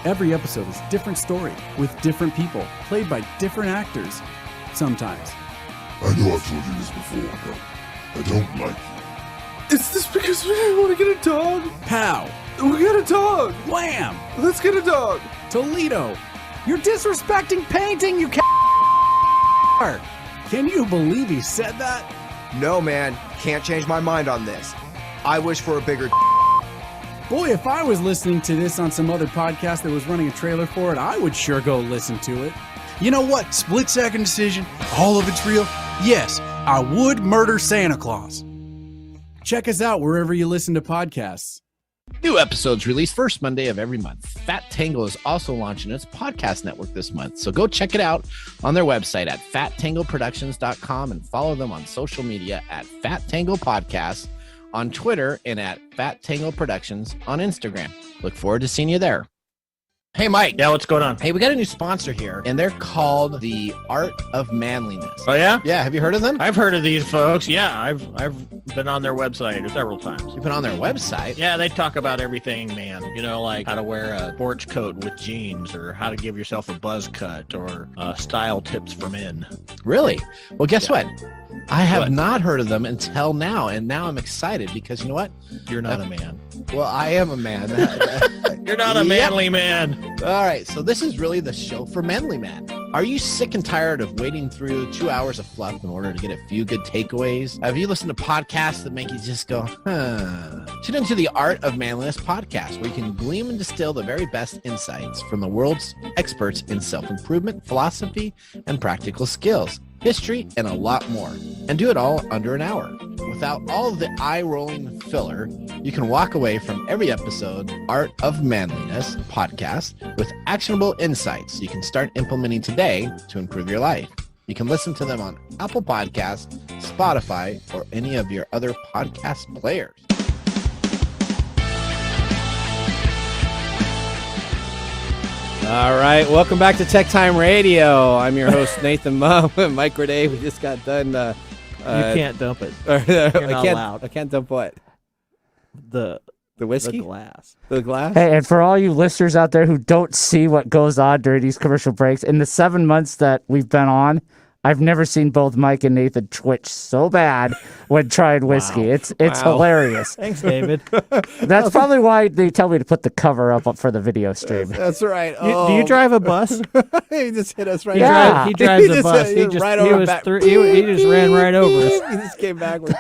Every episode is a different story with different people, played by different actors. Sometimes. I know I've told you this before, but I don't like you. Is this because we didn't want to get a dog? Pow! We got a dog! Wham! Let's get a dog! Toledo! You're disrespecting painting, you Can you believe he said that? No, man. Can't change my mind on this. I wish for a bigger Boy, if I was listening to this on some other podcast that was running a trailer for it, I would sure go listen to it. You know what? Split-second decision, all of it's real. Yes, I would murder Santa Claus. Check us out wherever you listen to podcasts. New episodes released first Monday of every month. Fat Tangle is also launching its podcast network this month, so go check it out on their website at fattangleproductions.com and follow them on social media at Fat Tangle Podcast on Twitter and at Fat Tangle Productions on Instagram. Look forward to seeing you there. Hey, Mike. Yeah, what's going on? Hey, we got a new sponsor here, and they're called the Art of Manliness. Oh, yeah? Yeah, have you heard of them? I've heard of these folks. Yeah, I've been on their website several times. You've been on their website? Yeah, they talk about everything, man. You know, like how to wear a sports coat with jeans, or how to give yourself a buzz cut, or style tips for men. Really? Well, guess what? I have not heard of them until now, and now I'm excited because you know what? You're not a man. Well, I am a man. You're not a manly man. All right, so this is really the show for manly men. Are you sick and tired of wading through 2 hours of fluff in order to get a few good takeaways? Have you listened to podcasts that make you just go, huh? Tune into the Art of Manliness podcast, where you can glean and distill the very best insights from the world's experts in self-improvement, philosophy, and practical skills, history, and a lot more. And do it all under an hour. Without all of the eye-rolling filler, you can walk away from every episode, Art of Manliness podcast, with actionable insights you can start implementing today to improve your life. You can listen to them on Apple Podcasts, Spotify, or any of your other podcast players. All right, welcome back to TechTime Radio. I'm your host, Nathan Mumm. Mike Renee, we just got done. You can't dump it. You're not allowed. I can't dump what? The whiskey? The glass. The glass? Hey, and for all you listeners out there who don't see what goes on during these commercial breaks, in the 7 months that we've been on, I've never seen both Mike and Nathan twitch so bad when trying whiskey. It's hilarious. Thanks, David. That's probably why they tell me to put the cover up for the video stream. That's right. Do you drive a bus? He just hit us right. Yeah. He drives a bus. He just ran right over us. He just came backwards.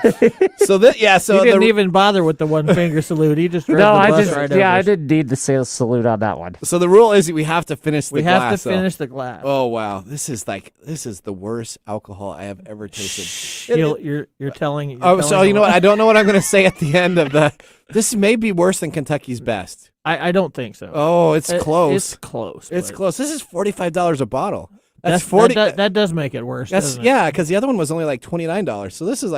So he didn't even bother with the one finger salute. He just drove the bus right over us. I didn't need the sales salute on that one. So the rule is we have to finish the glass. We have to finish the glass. Oh wow, this is the worst alcohol I have ever tasted. You're telling. So you know what? I don't know what I'm going to say at the end of the. This may be worse than Kentucky's Best. I don't think so. Oh, it's close. It's close. It's close. This is $45 a bottle. That's $40. That does make it worse. Because the other one was only like $29. So this is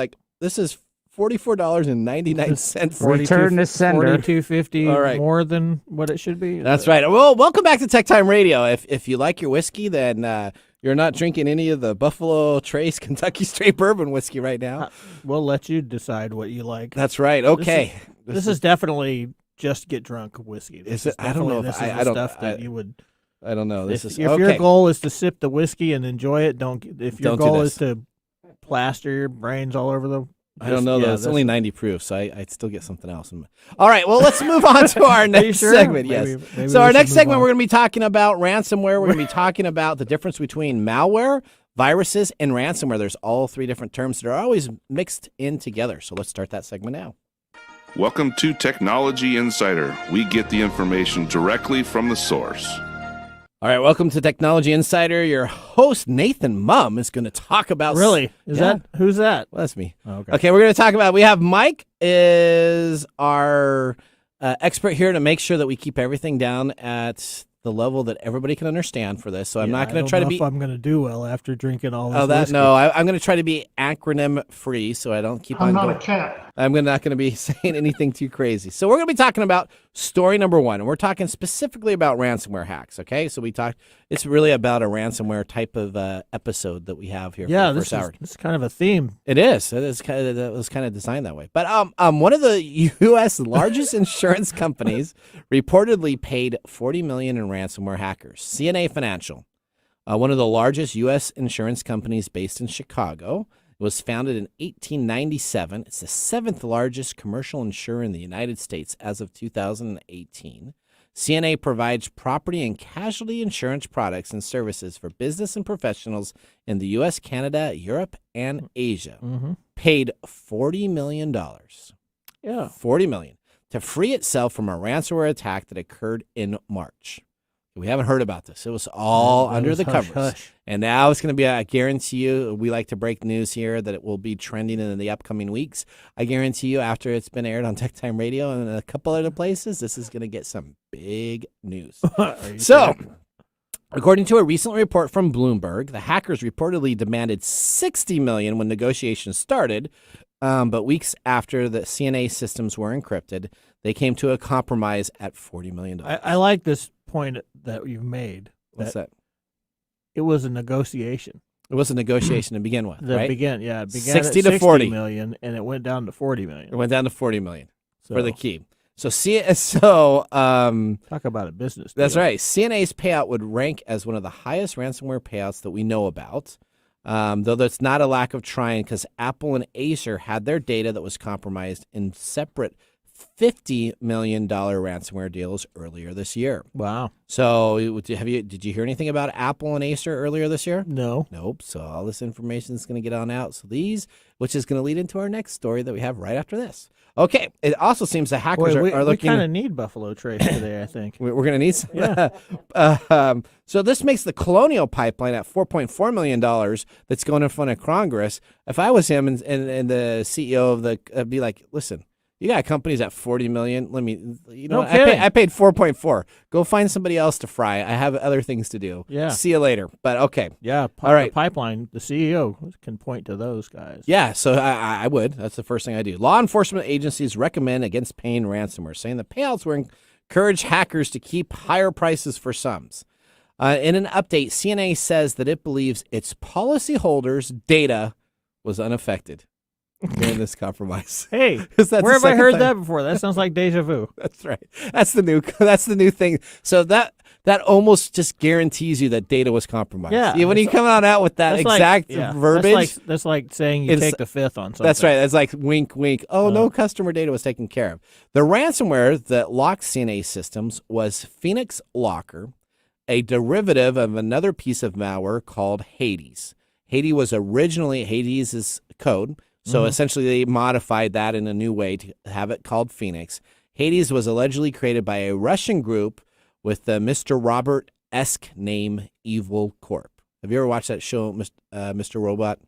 $44.99. Return to sender. $42.50. All right. More than what it should be. That's right. Well, welcome back to TechTime Radio. If you like your whiskey, then you're not drinking any of the Buffalo Trace Kentucky Straight Bourbon whiskey right now. We'll let you decide what you like. That's right. Okay. This is definitely just get drunk whiskey. Is it? I don't know. I don't know. If your goal is to sip the whiskey and enjoy it, don't. If your goal is to plaster your brains all over the. I don't know, though. It's only 90 proof, so I'd still get something else. All right, well, let's move on to our next segment. Yes. Maybe so our next segment, we're going to be talking about ransomware. We're going to be talking about the difference between malware, viruses, and ransomware. There's all three different terms that are always mixed in together. So let's start that segment now. Welcome to Technology Insider. We get the information directly from the source. All right, welcome to Technology Insider. Your host, Nathan Mumm, is going to talk about... Really? Who's that? Well, that's me. Oh, okay, we're going to talk about... We have Mike is our expert here to make sure that we keep everything down at the level that everybody can understand for this. So I'm not going to try to be... I'm going to do well after drinking all this whiskey. No, I'm going to try to be acronym-free so I don't keep on going. I'm not a cat. I'm not going to be saying anything too crazy. So we're going to be talking about story number one, and we're talking specifically about ransomware hacks, okay? So it's really about a ransomware type of episode that we have here for the first hour. This is kind of a theme. It is. It was kind of designed that way. But one of the U.S. largest insurance companies reportedly paid $40 million in ransomware hackers. Cna Financial, one of the largest U.S. insurance companies based in Chicago, was founded in 1897. It's the seventh largest commercial insurer in the United States as of 2018. CNA provides property and casualty insurance products and services for business and professionals in the U.S., Canada, Europe, and Asia. Mm-hmm. Paid $40 million. Yeah. $40 million to free itself from a ransomware attack that occurred in March. We haven't heard about this. It was all under the covers. And now it's going to be, I guarantee you, we like to break news here that it will be trending in the upcoming weeks. I guarantee you, after it's been aired on TechTime Radio and a couple other places, this is going to get some big news. So, according to a recent report from Bloomberg, the hackers reportedly demanded $60 million when negotiations started, but weeks after the Cna systems were encrypted, they came to a compromise at $40 million. I like this point that you've made. What's that? It was a negotiation. It was a negoation to begin with, right? It began 60 at to 40 million, and it went down to 40 million. It went down to 40 million So, for the key. talk about a business deal. That's right. CNA's payout would rank as one of the highest ransomware payouts that we know about. Though there's not a lack of trying, because Apple and Acer had their data that was compromised in separate $50 million ransomware deals earlier this year. Wow. So did you hear anything about Apple and Acer earlier this year? No. Nope. So all this information is going to get on out. So which is going to lead into our next story that we have right after this. Okay. It also seems the hackers are looking. We kind of need Buffalo Trace today, I think. We're going to need some. Yeah. So this makes the Colonial Pipeline at $4.4 million that's going in front of Congress. If I was him and the CEO of I'd be like, listen, you got companies at $40 million. I paid 4.4. Go find somebody else to fry. I have other things to do. Yeah. See you later. But okay. Yeah. All right. The pipeline, the CEO can point to those guys. Yeah. So I would. That's the first thing I do. Law enforcement agencies recommend against paying ransomware, saying the payouts will encourage hackers to keep higher prices for sums. In an update, CNA says that it believes its policyholders' data was unaffected during this compromise. Hey, where have I heard that before? That sounds like deja vu. That's right. That's the new thing. So that almost just guarantees you that data was compromised. Yeah. When you come out with that exact verbiage. That's like saying you take the fifth on something. That's right. That's like wink, wink. Oh, no customer data was taken care of. The ransomware that locked CNA systems was Phoenix Locker, a derivative of another piece of malware called Hades. Hades was originally Hades' code. So essentially they modified that in a new way to have it called Phoenix. Hades was allegedly created by a Russian group with the Mr. Robert-esque name Evil Corp. Have you ever watched that show, Mr. Robot?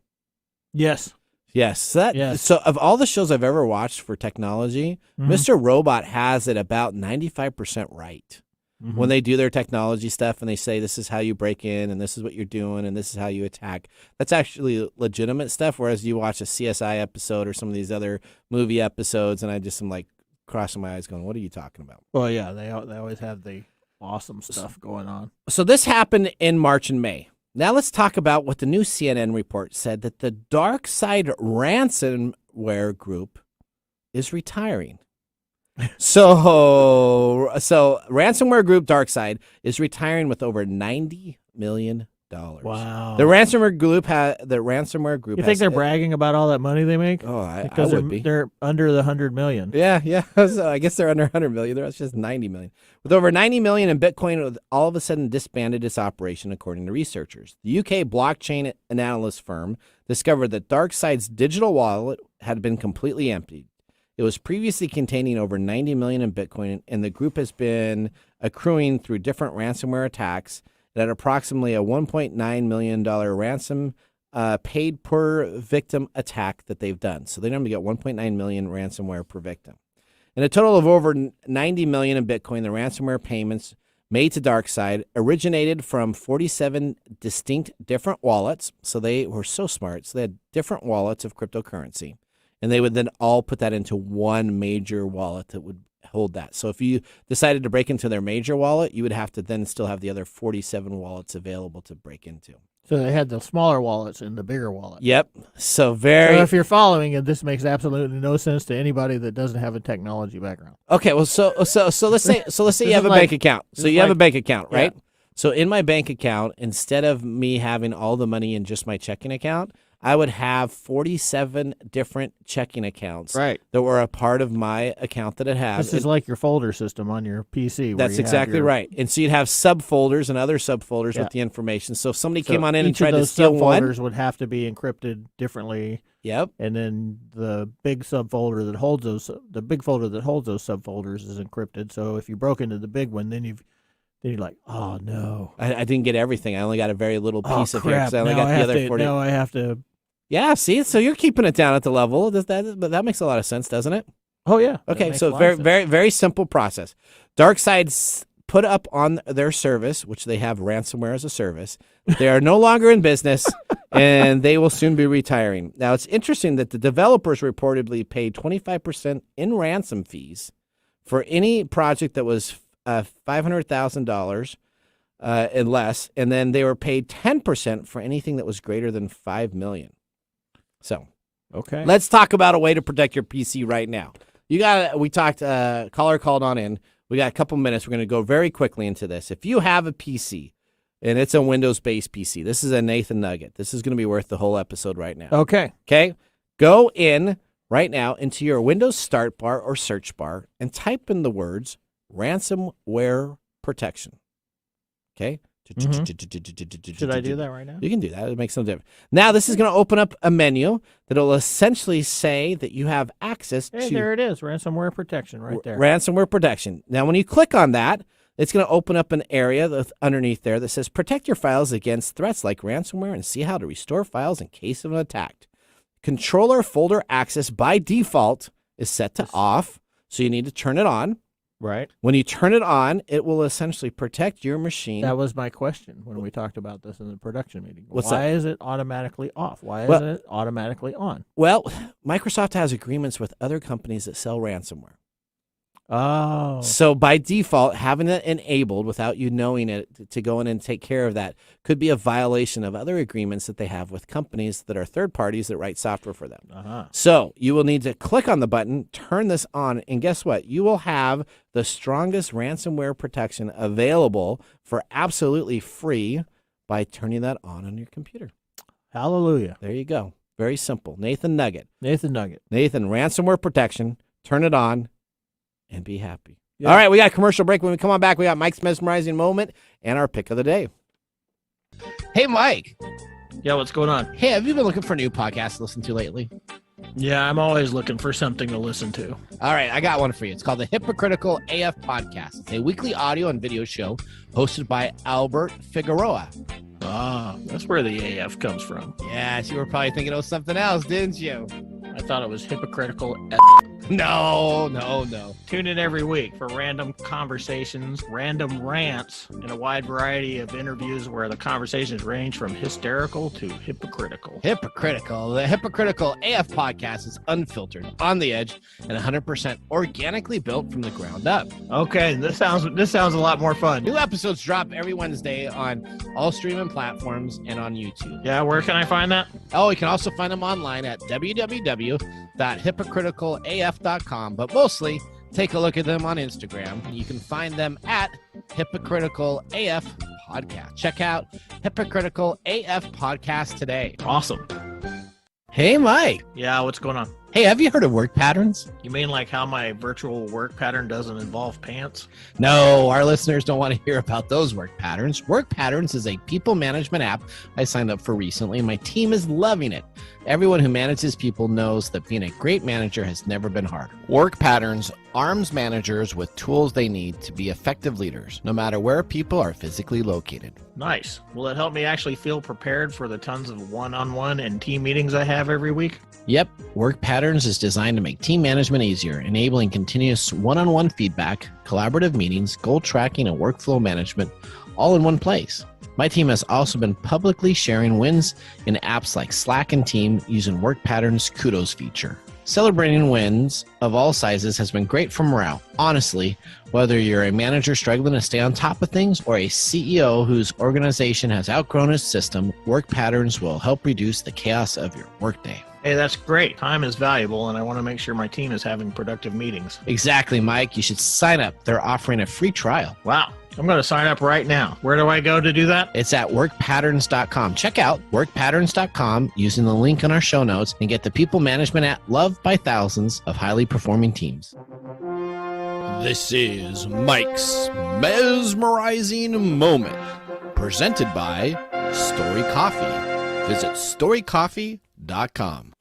Yes. Yes. So of all the shows I've ever watched for technology, Mr. Robot has it about 95% right. When they do their technology stuff and they say this is how you break in and this is what you're doing and this is how you attack, that's actually legitimate stuff. Whereas you watch a CSI episode or some of these other movie episodes and I just am like crossing my eyes going, what are you talking about? Well, yeah, they always have the awesome stuff going on. So this happened in March and May. Now let's talk about what the new CNN report said, that the dark side ransomware group is retiring. So ransomware group DarkSide is retiring with over $90 million. Wow. The ransomware group. You think they're bragging about all that money they make? Oh, I would be. They're under the 100 million. Yeah. So I guess they're under 100 million. That's just 90 million. With over 90 million in Bitcoin, all of a sudden disbanded its operation, according to researchers. The UK blockchain analyst firm discovered that DarkSide's digital wallet had been completely emptied. It was previously containing over 90 million in Bitcoin, and the group has been accruing through different ransomware attacks at approximately a $1.9 million ransom paid per victim attack that they've done. So they normally get 1.9 million ransomware per victim. And a total of over 90 million in Bitcoin, the ransomware payments made to DarkSide originated from 47 distinct different wallets. So they were so smart. So they had different wallets of cryptocurrency. And they would then all put that into one major wallet that would hold that. So if you decided to break into their major wallet, you would have to then still have the other 47 wallets available to break into. So they had the smaller wallets in the bigger wallet. Yep. So if you're following it, this makes absolutely no sense to anybody that doesn't have a technology background. Okay. Well, so let's say you have a bank account. So you have a bank account, right? Yeah. So in my bank account, instead of me having all the money in just my checking account, I would have 47 different checking accounts Right. that were a part of my account that it has. This is like your folder system on your PC. That's exactly right. And so you'd have subfolders and other subfolders with the information. So if somebody came on in and tried to steal one, subfolders would have to be encrypted differently. Yep. And then the big subfolder that holds those, the big folder that holds those subfolders is encrypted. So if you broke into the big one, then you're like, oh no, I didn't get everything. I only got a very little piece of crap. here. I only got the other 40. Now I have to. Yeah, see, so you're keeping it down at the level. But that makes a lot of sense, doesn't it? Oh yeah. Okay, so very simple process. DarkSide put up on their service, which they have ransomware as a service. They are no longer in business, and they will soon be retiring. Now, it's interesting that the developers reportedly paid 25% in ransom fees for any project that was $500,000 and less, and then they were paid 10% for anything that was greater than $5 million. So, okay, let's talk about a way to protect your PC right now. We talked. Caller called on in. We got a couple minutes. We're going to go very quickly into this. If you have a PC and it's a Windows-based PC, this is a Nathan Nugget. This is going to be worth the whole episode right now. Okay. Go in right now into your Windows start bar or search bar and type in the words Ransomware Protection. Okay. Should I do that right now? You can do that. It makes no difference. Now, this is going to open up a menu that will essentially say that you have access to... there it is. Ransomware Protection right there. Ransomware Protection. Now, when you click on that, it's going to open up an area underneath there that says protect your files against threats like ransomware and see how to restore files in case of an attack. Controller folder access by default is set to off, so you need to turn it on. Right. When you turn it on, it will essentially protect your machine. That was my question when we talked about this in the production meeting. What's Why that? is it automatically off? Why isn't it automatically on? Well, Microsoft has agreements with other companies that sell ransomware. Oh. So by default, having it enabled without you knowing it to go in and take care of that could be a violation of other agreements that they have with companies that are third parties that write software for them. Uh-huh. So you will need to click on the button, turn this on, and guess what? You will have the strongest ransomware protection available for absolutely free by turning that on your computer. Hallelujah. There you go. Very simple. Nathan Nugget. Nathan Nugget. Nathan, ransomware protection. Turn it on. And be happy. Yeah. All right, we got a commercial break. When we come on back, we got Mike's mesmerizing moment and our pick of the day. Hey, Mike. Yeah, what's going on? Hey, have you been looking for new podcasts to listen to lately? Yeah, I'm always looking for something to listen to. All right, I got one for you. It's called the Hypocritical AF Podcast. It's a weekly audio and video show hosted by Albert Figueroa. Ah, that's where the AF comes from. Yes, you were probably thinking of something else, didn't you? I thought it was hypocritical. No. Tune in every week for random conversations, random rants, and a wide variety of interviews where the conversations range from hysterical to hypocritical. Hypocritical. The Hypocritical AF Podcast is unfiltered, on the edge, and 100% organically built from the ground up. Okay, this sounds a lot more fun. New episodes drop every Wednesday on all streaming platforms and on YouTube. Yeah, where can I find that? Oh, you can also find them online at www.hypocriticalaf.com, but mostly take a look at them on Instagram. You can find them at Hypocritical AF Podcast. Check out Hypocritical AF Podcast today. Awesome. Hey, Mike. Yeah, what's going on? Hey, have you heard of work patterns? You mean like how my virtual work pattern doesn't involve pants? No, our listeners don't want to hear about those work patterns. Work Patterns is a people management app I signed up for recently, and my team is loving it. Everyone who manages people knows that being a great manager has never been harder. Work Patterns arms managers with tools they need to be effective leaders, no matter where people are physically located. Nice. Will it help me actually feel prepared for the tons of one-on-one and team meetings I have every week? Yep, Work Patterns is designed to make team management easier, enabling continuous one-on-one feedback, collaborative meetings, goal tracking, and workflow management all in one place. My team has also been publicly sharing wins in apps like Slack and Team using Work Patterns' Kudos feature. Celebrating wins of all sizes has been great for morale. Honestly, whether you're a manager struggling to stay on top of things or a CEO whose organization has outgrown its system, Work Patterns will help reduce the chaos of your workday. Hey, that's great. Time is valuable, and I want to make sure my team is having productive meetings. Exactly, Mike. You should sign up. They're offering a free trial. Wow. I'm going to sign up right now. Where do I go to do that? It's at workpatterns.com. Check out workpatterns.com using the link in our show notes and get the people management app loved by thousands of highly performing teams. This is Mike's Mesmerizing Moment, presented by StoriCoffee. Visit StoriCoffee.com.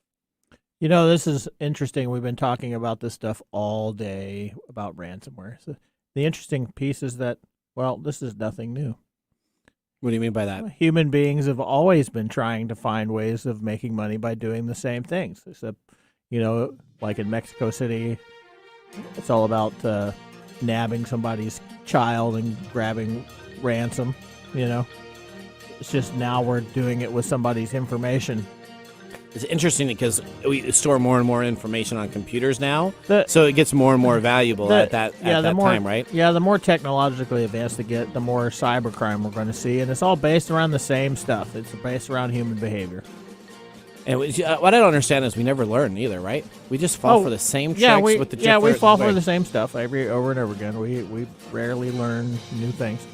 You know, this is interesting. We've been talking about this stuff all day about ransomware. So the interesting piece is that, well, this is nothing new. What do you mean by that? Human beings have always been trying to find ways of making money by doing the same things. Except, you know, like in Mexico City, it's all about nabbing somebody's child and grabbing ransom, you know. It's just now we're doing it with somebody's information. It's interesting because we store more and more information on computers now, so it gets more and more valuable at that time, right? Yeah, the more technologically advanced they get, the more cybercrime we're going to see, and it's all based around the same stuff. It's based around human behavior. And what I don't understand is we never learn either, right? We just fall for the same tricks with the we fall for the same stuff over and over again. We rarely learn new things.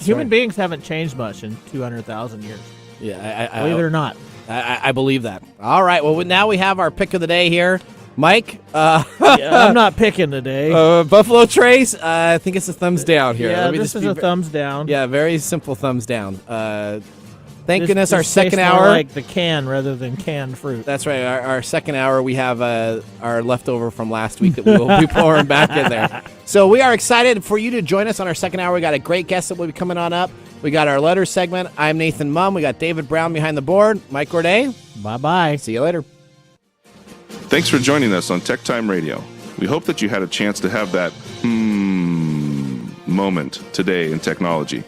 Human beings haven't changed much in 200,000 years. Yeah, believe it or not. I believe that. All right, well, now we have our pick of the day here. Mike? I'm not picking today. Buffalo Trace? I think it's a thumbs down here. Yeah, this is a thumbs down. Yeah, very simple thumbs down. Thank goodness this our second tastes hour. more like the can rather than canned fruit. That's right. Our second hour, we have our leftover from last week that we will be pouring back in there. So we are excited for you to join us on our second hour. We got a great guest that will be coming on up. We got our letter segment. I'm Nathan Mumm. We got David Brown behind the board. Mike Gorday. Bye-bye. See you later. Thanks for joining us on TechTime Radio. We hope that you had a chance to have that moment today in technology.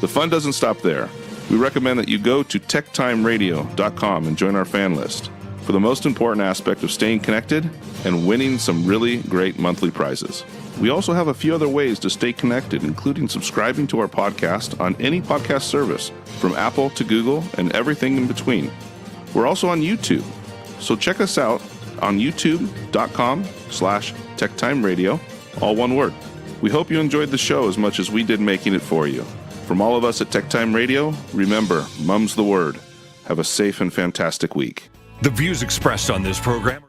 The fun doesn't stop there. We recommend that you go to techtimeradio.com and join our fan list for the most important aspect of staying connected and winning some really great monthly prizes. We also have a few other ways to stay connected, including subscribing to our podcast on any podcast service, from Apple to Google and everything in between. We're also on YouTube, so check us out on youtube.com/techtimeradio, all one word. We hope you enjoyed the show as much as we did making it for you. From all of us at TechTime Radio, remember, mum's the word. Have a safe and fantastic week. The views expressed on this program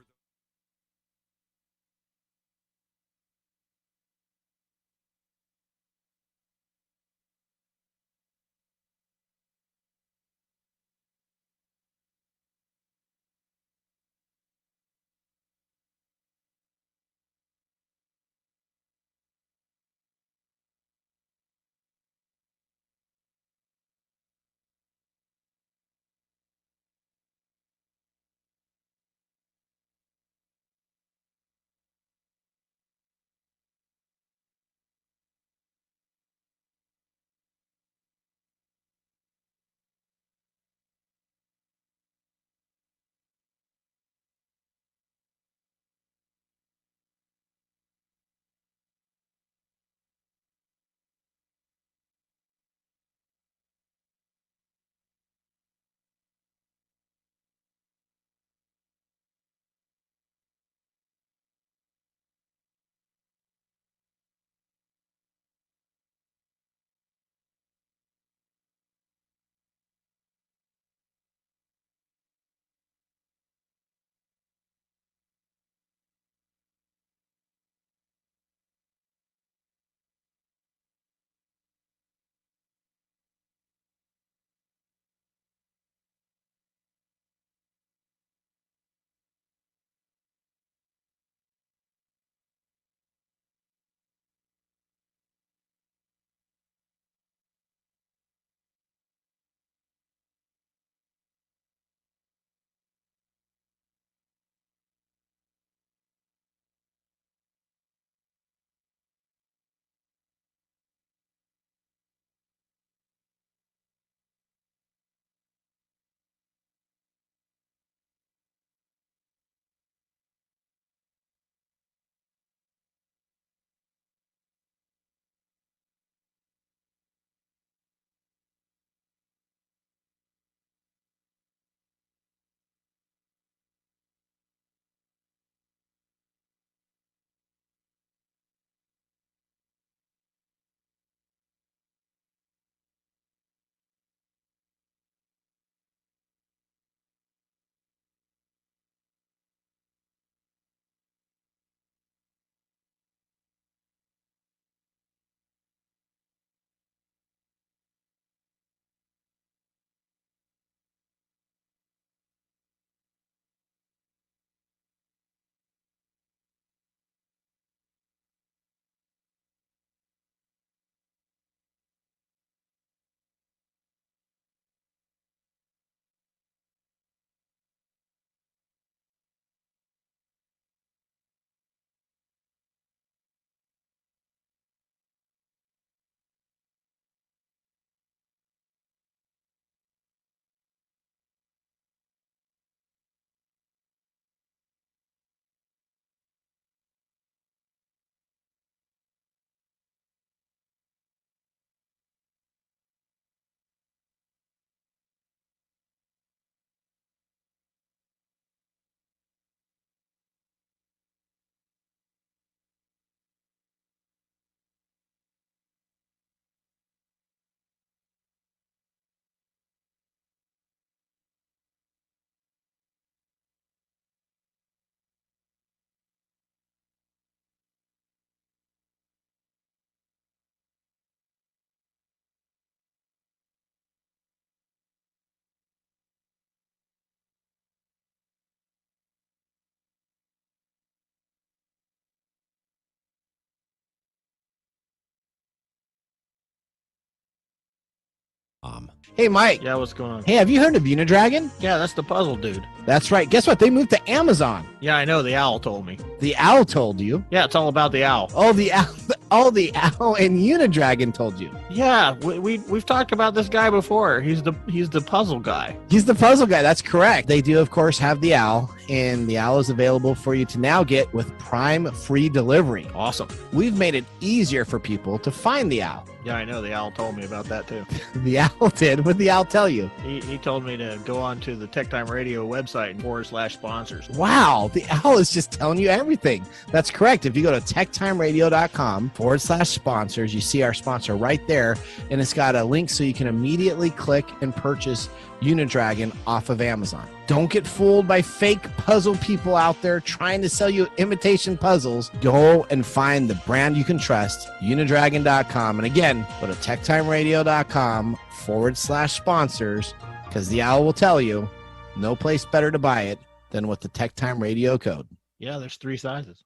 Hey, Mike. Yeah, what's going on? Hey, have you heard of Unidragon? Yeah, that's the puzzle dude. That's right. Guess what? They moved to Amazon. Yeah, I know. The owl told me. The owl told you. Yeah, it's all about the owl. Oh, the owl. Oh, the owl and Unidragon told you. Yeah, we've talked about this guy before. He's the puzzle guy. He's the puzzle guy. That's correct. They do, of course, have the owl, and the owl is available for you to now get with Prime free delivery. Awesome. We've made it easier for people to find the owl. Yeah, I know. The owl told me about that too. The owl did. What did the owl tell you? He told me to go on to the TechTime Radio website and /sponsors. Wow, the owl is just telling you everything. That's correct. If you go to techtimeradio.com/sponsors, you see our sponsor right there, and it's got a link so you can immediately click and purchase Unidragon off of Amazon. Don't get fooled by fake puzzle people out there trying to sell you imitation puzzles. Go and find the brand you can trust, unidragon.com. And again, go to techtimeradio.com/sponsors, because the owl will tell you no place better to buy it than with the TechTime Radio code. Yeah, there's 3 sizes.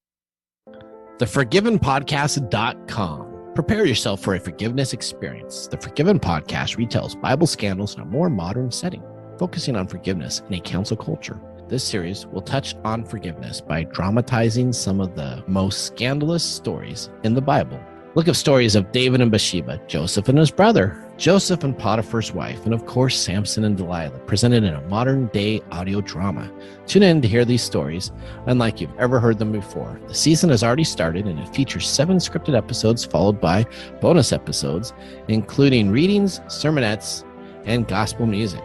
TheForgivenPodcast.com. Prepare yourself for a forgiveness experience. The Forgiven Podcast retells Bible scandals in a more modern setting, focusing on forgiveness in a council culture. This series will touch on forgiveness by dramatizing some of the most scandalous stories in the Bible. Look at stories of David and Bathsheba, Joseph and his brother, Joseph and Potiphar's wife, and of course, Samson and Delilah, presented in a modern-day audio drama. Tune in to hear these stories unlike you've ever heard them before. The season has already started, and it features 7 scripted episodes followed by bonus episodes, including readings, sermonettes, and gospel music.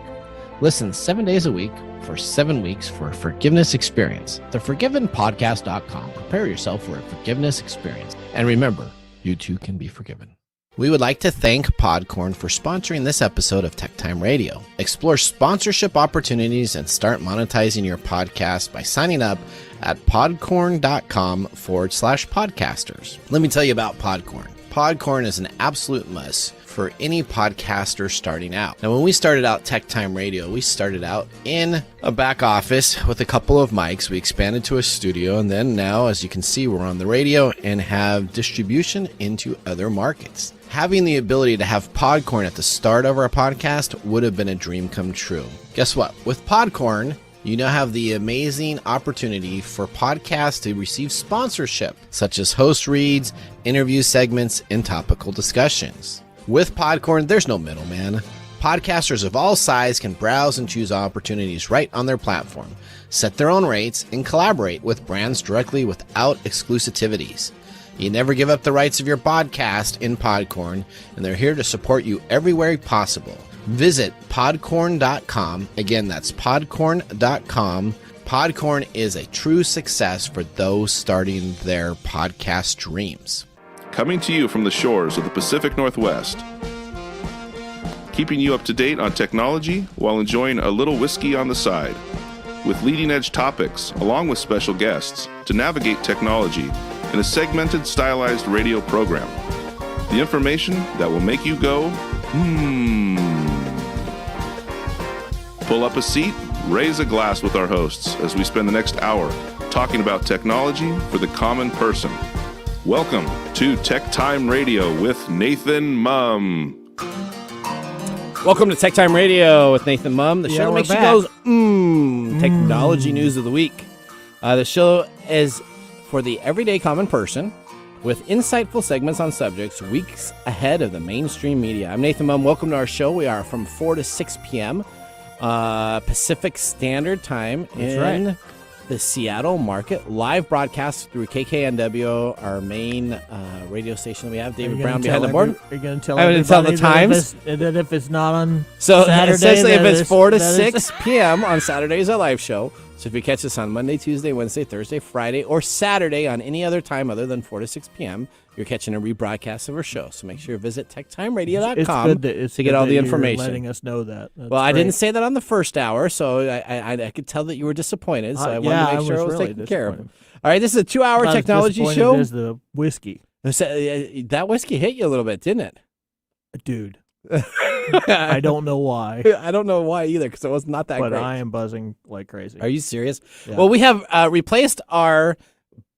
Listen 7 days a week for 7 weeks for a forgiveness experience. TheForgivenPodcast.com. Prepare yourself for a forgiveness experience. And remember, you too can be forgiven. We would like to thank Podcorn for sponsoring this episode of TechTime Radio. Explore sponsorship opportunities and start monetizing your podcast by signing up at podcorn.com/podcasters. Let me tell you about Podcorn. Podcorn is an absolute must for any podcaster starting out. Now, when we started out TechTime Radio, we started out in a back office with a couple of mics. We expanded to a studio, and then now, as you can see, we're on the radio and have distribution into other markets. Having the ability to have Podcorn at the start of our podcast would have been a dream come true. Guess what? With Podcorn, you now have the amazing opportunity for podcasts to receive sponsorship, such as host reads, interview segments, and topical discussions. With Podcorn, there's no middleman. Podcasters of all sizes can browse and choose opportunities right on their platform, set their own rates, and collaborate with brands directly without exclusivities. You never give up the rights of your podcast in Podcorn, and they're here to support you everywhere possible. Visit podcorn.com. Again, that's podcorn.com. Podcorn is a true success for those starting their podcast dreams. Coming to you from the shores of the Pacific Northwest. Keeping you up to date on technology while enjoying a little whiskey on the side. With leading edge topics, along with special guests, to navigate technology in a segmented, stylized radio program. The information that will make you go, Pull up a seat, raise a glass with our hosts as we spend the next hour talking about technology for the common person. Welcome to TechTime Radio with Nathan Mumm. Welcome to TechTime Radio with Nathan Mumm, the show that makes you go, technology news of the week. The show is for the everyday common person with insightful segments on subjects weeks ahead of the mainstream media. I'm Nathan Mumm. Welcome to our show. We are from 4 to 6 p.m. Pacific Standard Time in the Seattle market. Live broadcast through KKNW, our main radio station that we have. David Brown behind the board. You're going to tell I'm going to tell the times. That if it's not on so Saturday, essentially, if it's 4 to 6 p.m. on Saturday is our live show. So if you catch us on Monday, Tuesday, Wednesday, Thursday, Friday, or Saturday on any other time other than 4 to 6 p.m., you're catching a rebroadcast of our show. So make sure you visit techtimeradio.com to get all the information. Letting us know that. That's well, I great. didn't say that on the first hour, so I could tell that you were disappointed. So I wanted to make sure it was really taken care of. All right, this is a 2-hour technology show. show. Is the whiskey. That whiskey hit you a little bit, didn't it? Dude. I don't know why. I don't know why either, because it was not that great. But I am buzzing like crazy. Are you serious? Yeah. Well, we have replaced our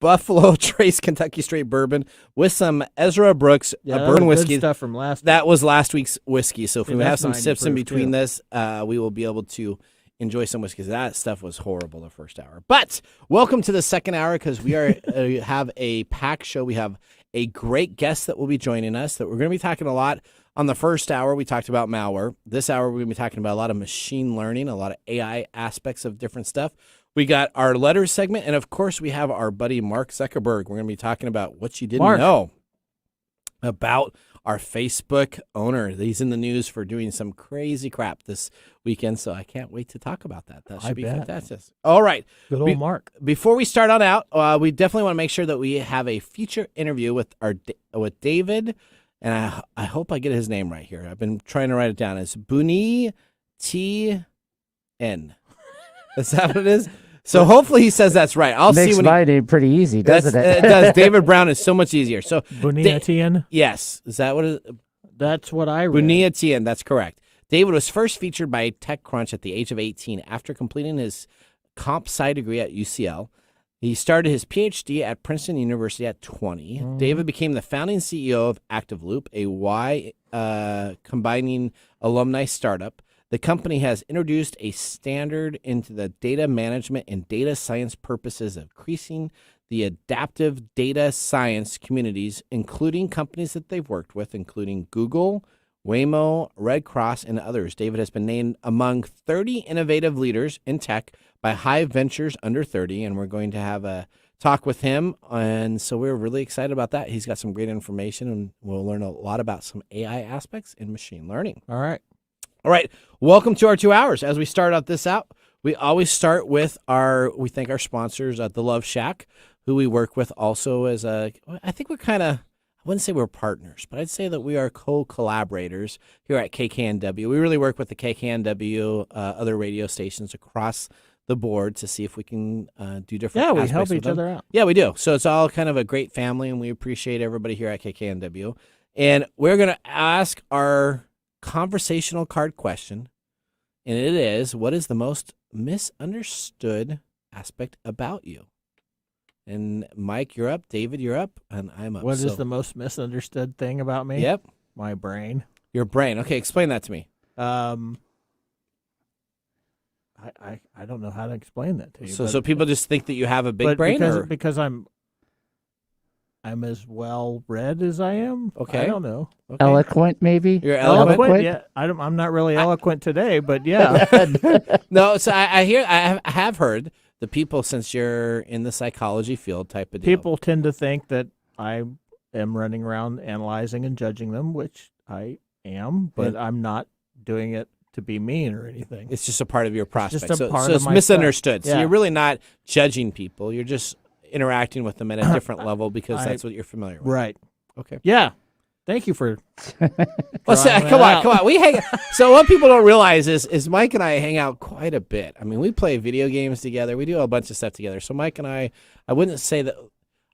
Buffalo Trace Kentucky Straight Bourbon with some Ezra Brooks bourbon whiskey. Good stuff from last. That was last week's whiskey. So if we have some 90 sips in proof, between too. this, we will be able to enjoy some whiskeys. That stuff was horrible the first hour. But welcome to the second hour because we are have a packed show. We have a great guest that will be joining us that we're going to be talking a lot. On the first hour, we talked about malware. This hour, we're going to be talking about a lot of machine learning, a lot of AI aspects of different stuff. We got our letters segment, and of course, we have our buddy Mark Zuckerberg. We're going to be talking about what you didn't know about our Facebook owner. He's in the news for doing some crazy crap this weekend, so I can't wait to talk about that. That should be fantastic. All right. Good old Mark. Before we start on out, we definitely want to make sure that we have a feature interview with David, and I hope I get his name right here. I've been trying to write it down. It's Buniatyan. Is that what it is? So hopefully he says that's right. I'll Makes see when my name pretty easy, doesn't it? It does. David Brown is so much easier. So Buniatyan? Yes. Is that what it is? That's what I read. Buniatyan, that's correct. David was first featured by TechCrunch at the age of 18 after completing his comp sci degree at UCL. He started his PhD at Princeton University at 20. David became the founding CEO of ActiveLoop, a Y combining alumni startup. The company has introduced a standard into the data management and data science purposes of increasing the adaptive data science communities, including companies that they've worked with, including Google, Waymo, Red Cross, and others. David has been named among 30 innovative leaders in tech by Hive Ventures Under 30, and we're going to have a talk with him, and so we're really excited about that. He's got some great information, and we'll learn a lot about some AI aspects in machine learning. All right. All right, welcome to our 2 hours. As we start out this out, we always start with we thank our sponsors at The Love Shack, who we work with also as I think we're kind of, I wouldn't say we're partners, but I'd say that we are co-collaborators here at KKNW. We really work with the KKNW, other radio stations across the board to see if we can do different Yeah, we aspects help with each them. other out. Yeah, we do. So it's all kind of a great family, and we appreciate everybody here at KKNW. And we're going to ask our conversational card question, and it is, what is the most misunderstood aspect about you? And Mike, you're up. David, you're up. And I'm up. What is the most misunderstood thing about me? Yep. My brain. Your brain. Okay, explain that to me. I don't know how to explain that to you. So people just think that you have a big brain? Because I'm as well read as I am. Okay. I don't know. Okay. Eloquent, maybe? You're eloquent? Yeah. I'm not really eloquent today, but yeah. No, so I have heard the people, since you're in the psychology field type of deal. People tend to think that I am running around analyzing and judging them, which I am, but I'm not doing it to be mean or anything. It's just a part of your prospect. Just a part so of it's my misunderstood. stuff. So Yeah. you're really not judging people. You're just interacting with them at a different level because that's what you're familiar with. Right. Okay. Yeah. Thank you for. Come on. We hang. So what people don't realize is Mike and I hang out quite a bit. I mean, we play video games together. We do a bunch of stuff together. So Mike and I wouldn't say that.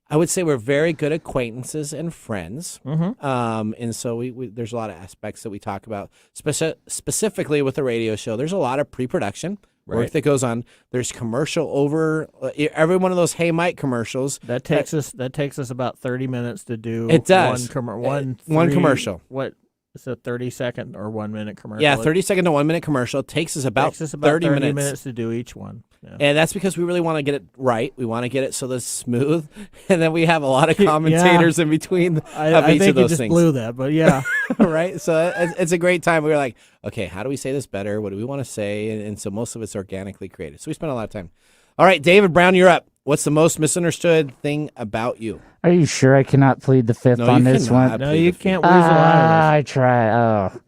I would say we're very good acquaintances and friends. Mm-hmm. And so we there's a lot of aspects that we talk about specifically with the radio show. There's a lot of pre-production work that goes on. There's commercial over every one of those Hey Mike commercials. That takes us about 30 minutes to do. It does. One commercial. What? It's a 30-second or 1 minute commercial. Yeah, 30-second to 1 minute commercial. It takes us about 30 minutes to do each one. Yeah. And that's because we really want to get it right. We want to get it so that it's smooth. And then we have a lot of commentators in between I each think of those you just things. blew that, but yeah. Right? So it's a great time. We were like, okay, how do we say this better? What do we want to say? And so most of it's organically created. So we spent a lot of time. All right, David Brown, you're up. What's the most misunderstood thing about you? Are you sure I cannot plead the fifth on this one? No, you can't lose a lot of I try. Oh,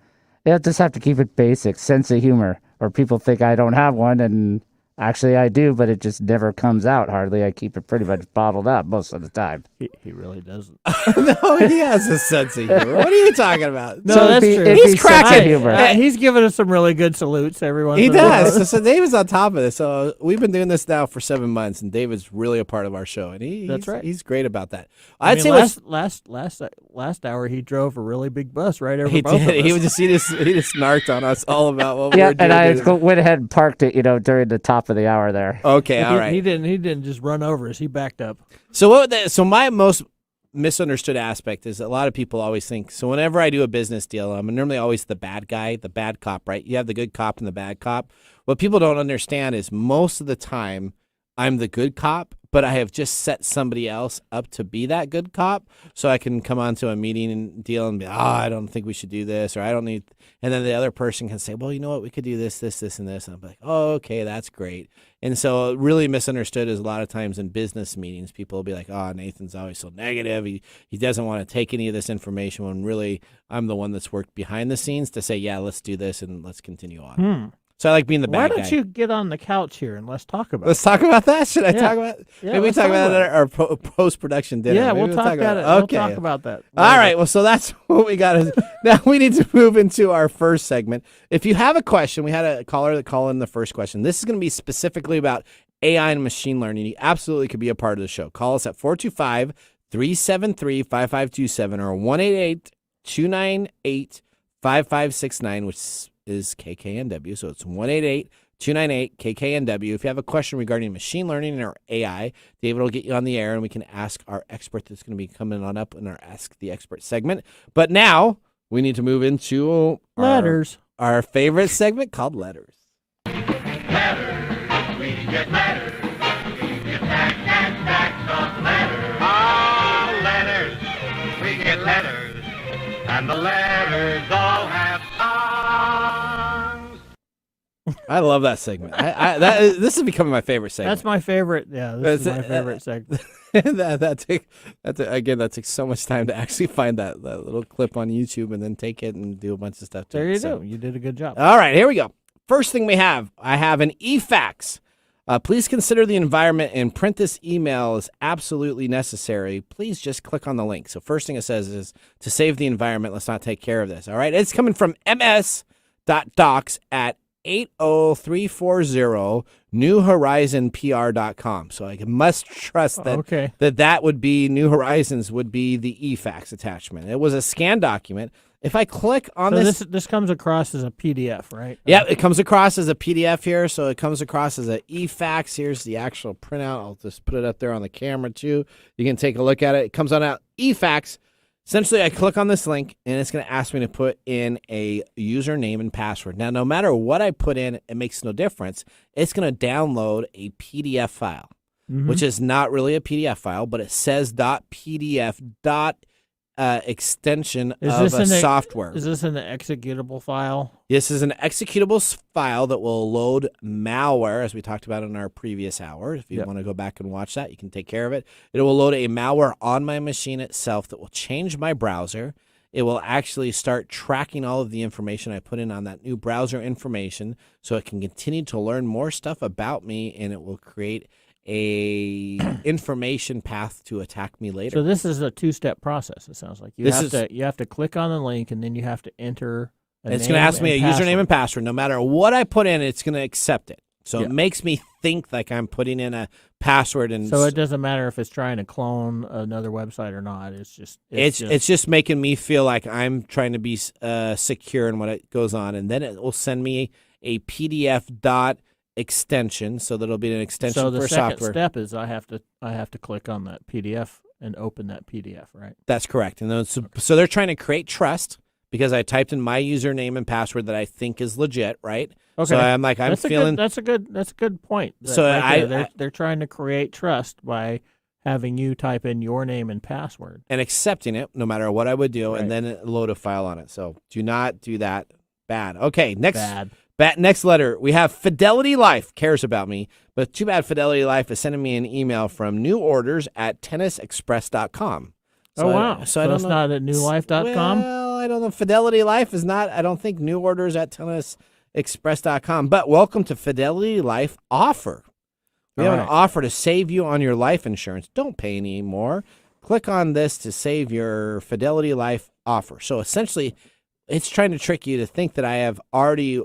you just have to keep it basic. Sense of humor, or people think I don't have one, and actually I do, but it just never comes out hardly. I keep it pretty much bottled up most of the time. He really doesn't. No, he has a sense of humor. What are you talking about? No, So that's true. He's cracking humor. He's giving us some really good salutes every once He in a while. does. So David's on top of this. So we've been doing this now for 7 months, and David's really a part of our show, and That's right. He's great about that. I mean, last hour he drove a really big bus right over he both did. of us. He just snarked on us all about what we Yeah, were doing. and I went ahead and parked it, during the top of the hour there. Okay, all right. He didn't just run over us. He backed up. So my most misunderstood aspect is a lot of people always think, so whenever I do a business deal, I'm normally always the bad guy, the bad cop, right? You have the good cop and the bad cop. What people don't understand is most of the time I'm the good cop, but I have just set somebody else up to be that good cop, so I can come onto a meeting and deal and be, I don't think we should do this, or I don't need, and then the other person can say, well, you know what, we could do this, this, this, and this, and I'm like, oh, okay, that's great. And so really misunderstood is a lot of times in business meetings, people will be like, oh, Nathan's always so negative, he doesn't want to take any of this information, when really I'm the one that's worked behind the scenes to say, yeah, let's do this and let's continue on. So I like being the bad guy. Why don't you get on the couch here and let's talk about Let's talk about that? Should I talk about Yeah, maybe we talk about it at our post-production dinner. Yeah, Maybe we'll talk about it. Okay. We'll talk about that. All right, well, so that's what we got. Now we need to move into our first segment. If you have a question, we had a caller that called in the first question. This is going to be specifically about AI and machine learning. You absolutely could be a part of the show. Call us at 425-373-5527 or 1-888-298-5569, which is KKNW. So it's 1-888-298-KKNW. If you have a question regarding machine learning or AI, David will get you on the air and we can ask our expert that's going to be coming on up in our Ask the Expert segment. But now we need to move into Letters. Our favorite segment called Letters. Letters, we get letters. We get stacks of letters. Oh, letters, we get letters. And the letters all have songs. I love that segment. This is becoming my favorite segment. That's my favorite. Yeah, this is my favorite segment. that takes so much time to actually find that little clip on YouTube and then take it and do a bunch of stuff to There it. you go. You did a good job. All right, here we go. First thing I have an e-fax. Please consider the environment and print this email is absolutely necessary. Please just click on the link. So first thing it says is to save the environment, let's not take care of this. All right, it's coming from ms.docs at 80340 newhorizonpr.com. So I must trust that that would be New Horizons would be the e-fax attachment. It was a scan document. If I click on this comes across as a PDF, right? Yeah, it comes across as a PDF here, so it comes across as an e-fax. Here's the actual printout. I'll just put it up there on the camera too. You can take a look at it. It comes on out e-fax. Essentially, I click on this link, and it's going to ask me to put in a username and password. Now, no matter what I put in, it makes no difference. It's going to download a PDF file, which is not really a PDF file, but it says .pdf extension of a software. Is this an executable file? This is an executable file that will load malware, as we talked about in our previous hour. If you want to go back and watch that, you can take care of it. It will load a malware on my machine itself that will change my browser. It will actually start tracking all of the information I put in on that new browser information so it can continue to learn more stuff about me, and it will create a information path to attack me later. So this is a two-step process, it sounds like. You have to click on the link, and then you have to enter it's going to ask me a username and password. No matter what I put in, it's going to accept it. So it makes me think like I'm putting in a password. And so it doesn't matter if it's trying to clone another website or not. It's just making me feel like I'm trying to be secure in what it goes on. And then it will send me a PDF extension, so that'll be an extension for software. So the second step is I have to click on that PDF and open that PDF, right? That's correct. And so they're trying to create trust because I typed in my username and password that I think is legit, right? Okay. So I'm like, that's a good point. So they're trying to create trust by having you type in your name and password and accepting it no matter what I would do, and then load a file on it. So do not do that. Bad. Okay, next letter. We have Fidelity Life cares about me, but too bad Fidelity Life is sending me an email from neworders@tennisexpress.com. So wow. So it's not at newlife.com? Well, I don't know. Fidelity Life is not, I don't think neworders@tennisexpress.com, but welcome to Fidelity Life offer. We have an offer to save you on your life insurance. Don't pay any more. Click on this to save your Fidelity Life offer. So essentially, it's trying to trick you to think that I have already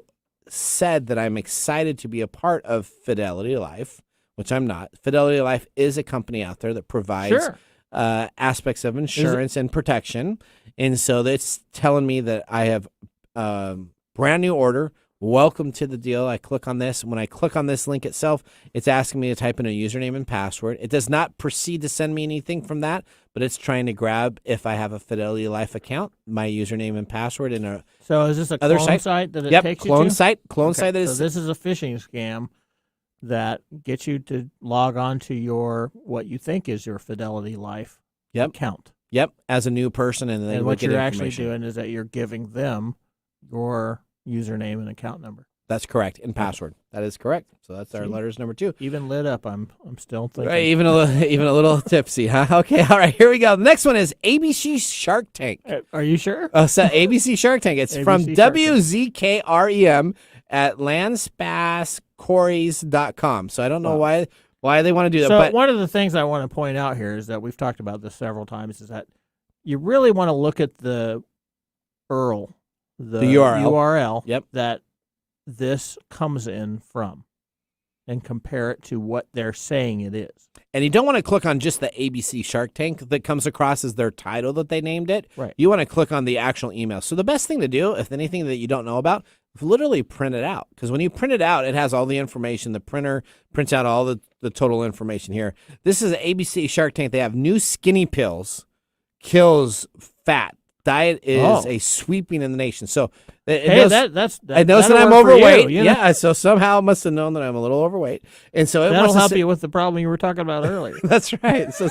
said that I'm excited to be a part of Fidelity Life, which I'm not. Fidelity Life is a company out there that provides aspects of insurance and protection. And so that's telling me that I have a brand new order Welcome to the deal. I click on this. When I click on this link itself, it's asking me to type in a username and password. It does not proceed to send me anything from that, but it's trying to grab, if I have a Fidelity Life account, my username and password in a So is this a other clone site that it yep, takes you clone to? site. Clone Okay, site that so is this is a phishing scam that gets you to log on to your what you think is your Fidelity Life account. Yep, as a new person, and then what get you're actually information. doing is that you're giving them your username and account number. That's correct, and password. That is correct. So that's our See? letters number 2. Even lit up, I'm still thinking. Right, even a little tipsy, huh? Okay, all right, here we go. The next one is ABC Shark Tank. Are you sure? So ABC Shark Tank. It's ABC from Shark Tank. WZKREM at landspasquarries.com. So I don't know why they want to do that. So But one of the things I want to point out here is that we've talked about this several times, is that you really want to look at the URL, the URL Yep. that this comes in from, and compare it to what they're saying it is. And you don't want to click on just the ABC Shark Tank that comes across as their title that they named it. Right. You want to click on the actual email. So the best thing to do, if anything that you don't know about, literally print it out. Because when you print it out, it has all the information. The printer prints out all the total information here. This is an ABC Shark Tank. They have new skinny pills, kills fat. Diet is a sweeping in the nation. So it knows, it knows that I'm overweight. Yeah, so somehow it must have known that I'm a little overweight. And so that'll help you with the problem you were talking about earlier. That's right. So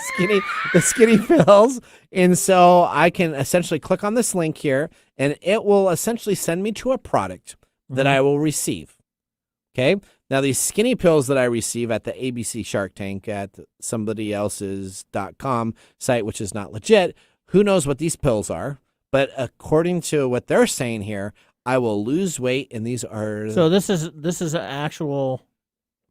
the skinny pills. And so I can essentially click on this link here, and it will essentially send me to a product that I will receive. Okay. Now, these skinny pills that I receive at the ABC Shark Tank at somebody else's.com site, which is not legit, who knows what these pills are? But according to what they're saying here, I will lose weight, and these are So this is an actual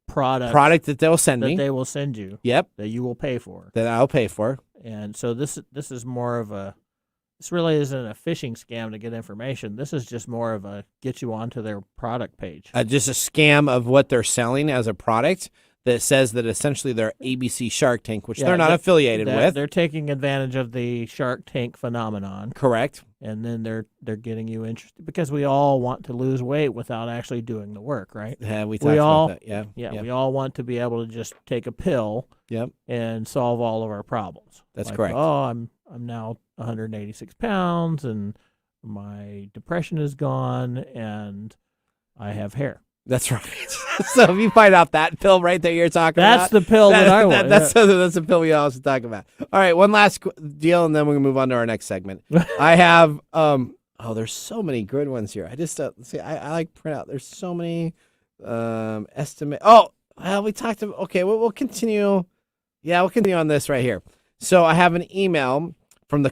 product that they'll send me. That they will send you. Yep. That you will pay for. That I'll pay for. And so this is more of a. This really isn't a phishing scam to get information. This is just more of a get you onto their product page. Just a scam of what they're selling as a product that says that essentially they're ABC Shark Tank, which they're not affiliated with. They're taking advantage of the Shark Tank phenomenon. Correct. And then they're getting you interested, because we all want to lose weight without actually doing the work, right? Yeah, we talked about that. Yeah. We all want to be able to just take a pill and solve all of our problems. That's correct. Oh, I'm now 186 pounds, and my depression is gone, and I have hair. That's right. So if you find out that pill right there you're talking about. That's the pill that I want. That's the pill we also talk about. All right, one last deal, and then we're going to move on to our next segment. I have, there's so many good ones here. I just, see, I like print out. There's so many estimate. We talked about, okay, we'll continue. Yeah, we'll continue on this right here. So I have an email from the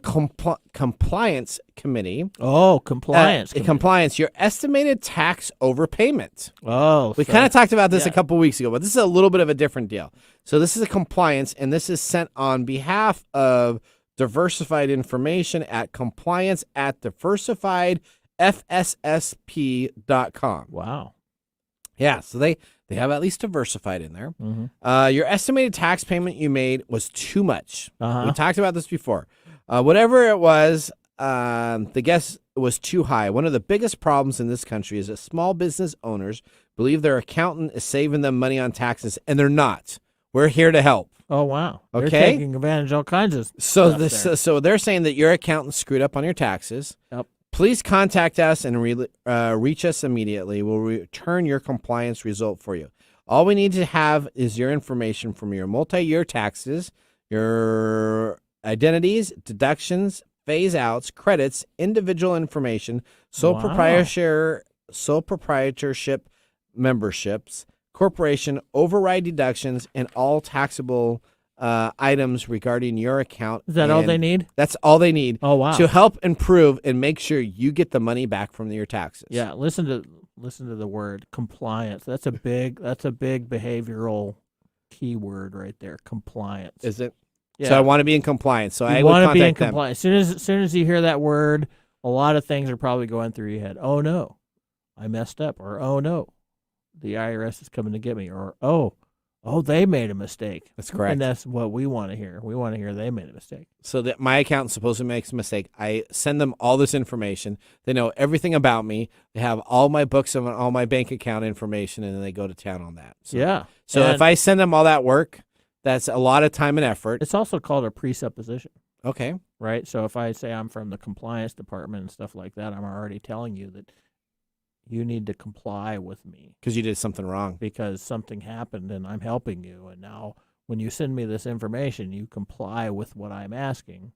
compliance committee. Oh, compliance. Compliance, your estimated tax overpayment. Oh, we kind of talked about this a couple weeks ago, but this is a little bit of a different deal. So this is a compliance, and this is sent on behalf of Diversified Information at compliance@diversifiedfssp.com. Wow. Yeah, so they have at least Diversified in there. Mm-hmm. Your estimated tax payment you made was too much. We talked about this before. Whatever it was, the guess was too high. One of the biggest problems in this country is that small business owners believe their accountant is saving them money on taxes, and they're not. We're here to help. Oh, wow. Okay. They're taking advantage of all kinds of So they're saying that your accountant screwed up on your taxes. Yep. Please contact us and reach us immediately. We'll return your compliance result for you. All we need to have is your information from your multi-year taxes, your identities, deductions, phase-outs, credits, individual information, sole proprietorship memberships, corporation override deductions, and all taxable items regarding your account. Is that all they need? That's all they need. Oh, wow. To help improve and make sure you get the money back from your taxes. Yeah, listen to the word compliance. That's a big behavioral keyword right there. Compliance. Is it? Yeah. So I want to be in compliance. So I want would to be in contact them. compliance. As soon as you hear that word, a lot of things are probably going through your head. Oh no, I messed up, or oh no, the IRS is coming to get me, or oh, oh, they made a mistake. That's correct. And that's what we want to hear. We want to hear they made a mistake. So that my accountant supposedly makes a mistake. I send them all this information. They know everything about me. They have all my books and all my bank account information, and then they go to town on that. So, Yeah. So And if I send them all that work, that's a lot of time and effort. it's also called a presupposition, Okay. right? So if I say I'm from the compliance department and stuff like that, I'm already telling you that you need to comply with me Because you did something wrong. because something happened and I'm helping you. And now when you send me this information, you comply with what I'm asking.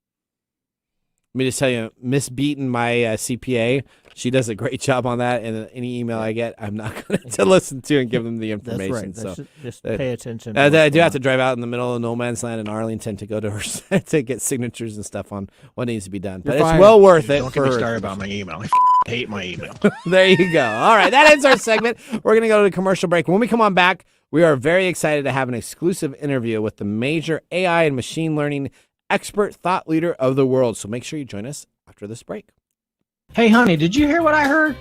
Let me just tell you, Miss Beaton, my CPA, she does a great job on that. And any email I get, I'm not going to listen to and give them the That's information. right. So Just pay attention. I do have to drive out in the middle of no man's land in Arlington to go to her to get signatures and stuff on what needs to be done. But You're it's fine. well worth it. Don't for get me her. started about my email. I hate my email. There you go. All right, that ends our segment. We're going to go to the commercial break. When we come on back, we are very excited to have an exclusive interview with the major AI and machine learning expert thought leader of the world. So make sure you join us after this break. Hey, honey, did you hear what I heard?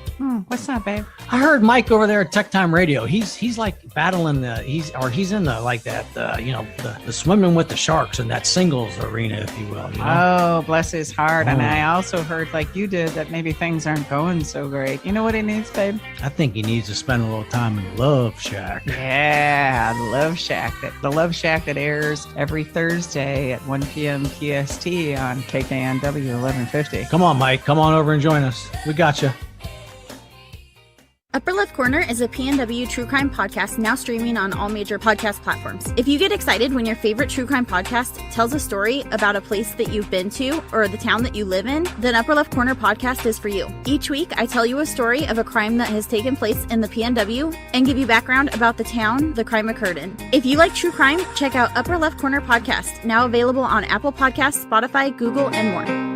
What's that, babe? I heard Mike over there at TechTime Radio. He's like battling he's in the like that the swimming with the sharks in that singles arena, if you will. You know? Oh, bless his heart. And I also heard, like you did, that maybe things aren't going so great. You know what he needs, babe? I think he needs to spend a little time in Love Shack. Yeah, Love Shack. The Love Shack that airs every Thursday at 1 p.m. PST on KKNW 1150. Come on, Mike. Come on over and join us. We got you. Upper Left Corner is a PNW true crime podcast now streaming on all major podcast platforms. If you get excited when your favorite true crime podcast tells a story about a place that you've been to or the town that you live in, then Upper Left Corner podcast is for you. Each week, I tell you a story of a crime that has taken place in the PNW and give you background about the town the crime occurred in. If you like true crime, check out Upper Left Corner podcast, now available on Apple Podcasts, Spotify, Google, and more.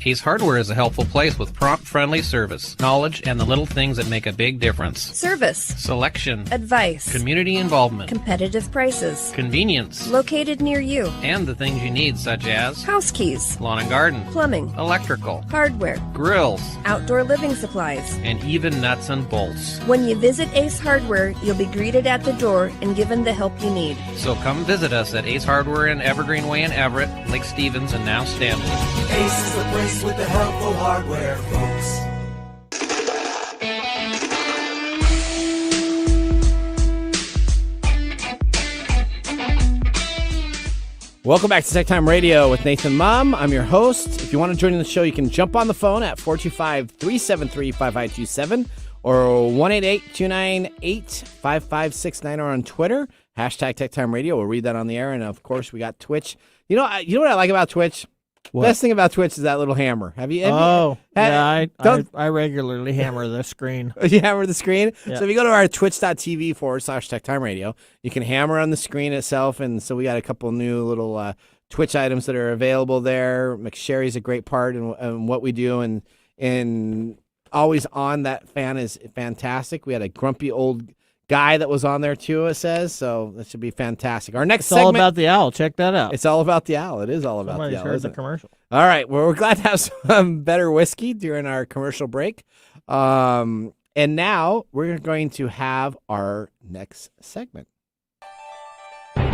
Ace Hardware is a helpful place with prompt, friendly service, knowledge, and the little things that make a big difference. Service. Selection. Advice. Community involvement. Competitive prices. Convenience. Located near you. And the things you need, such as house keys, lawn and garden, plumbing, electrical, hardware, grills, outdoor living supplies, and even nuts and bolts. When you visit Ace Hardware, you'll be greeted at the door and given the help you need. So come visit us at Ace Hardware in Evergreen Way in Everett, Lake Stevens, and now Stanley. Ace is the place with the helpful hardware, folks. Welcome back to TechTime Radio with Nathan Mum. I'm your host. If you want to join in the show, you can jump on the phone at 425-373-5527 or 188-298-5569 or on Twitter, hashtag TechTime Radio. We'll read that on the air. And of course, we got Twitch. You know what I like about Twitch? What? Best thing about Twitch is that little hammer. I regularly hammer the screen. You hammer the screen? Yeah. So if you go to our twitch.tv/TechTime Radio, you can hammer on the screen itself. And so we got a couple new little Twitch items that are available there. McSherry's a great part in what we do. And always on that fan is fantastic. We had a grumpy old guy that was on there too, it says, so that should be fantastic. Our next segment, all about the owl. Check that out. It's all about the owl. It is all about Somebody's the owl. heard the commercial. All right, well, we're glad to have some better whiskey during our commercial break. And now we're going to have our next segment.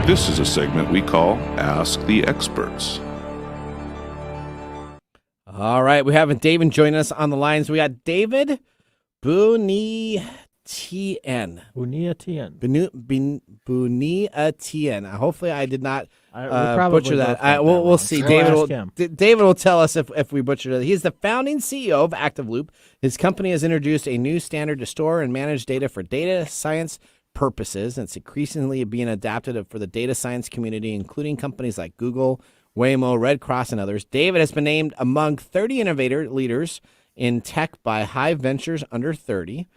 This is a segment we call Ask the Experts. All right, we have David joining us on the lines. We got David Buniatyan. Buniatyan. Hopefully, I did not butcher that. We'll see. David will tell us if we butchered it. He's the founding CEO of ACTIVELOOP. His company has introduced a new standard to store and manage data for data science purposes, and it's increasingly being adapted for the data science community, including companies like Google, Waymo, Red Cross, and others. David has been named among 30 innovator leaders in tech by Hive Ventures Under 30.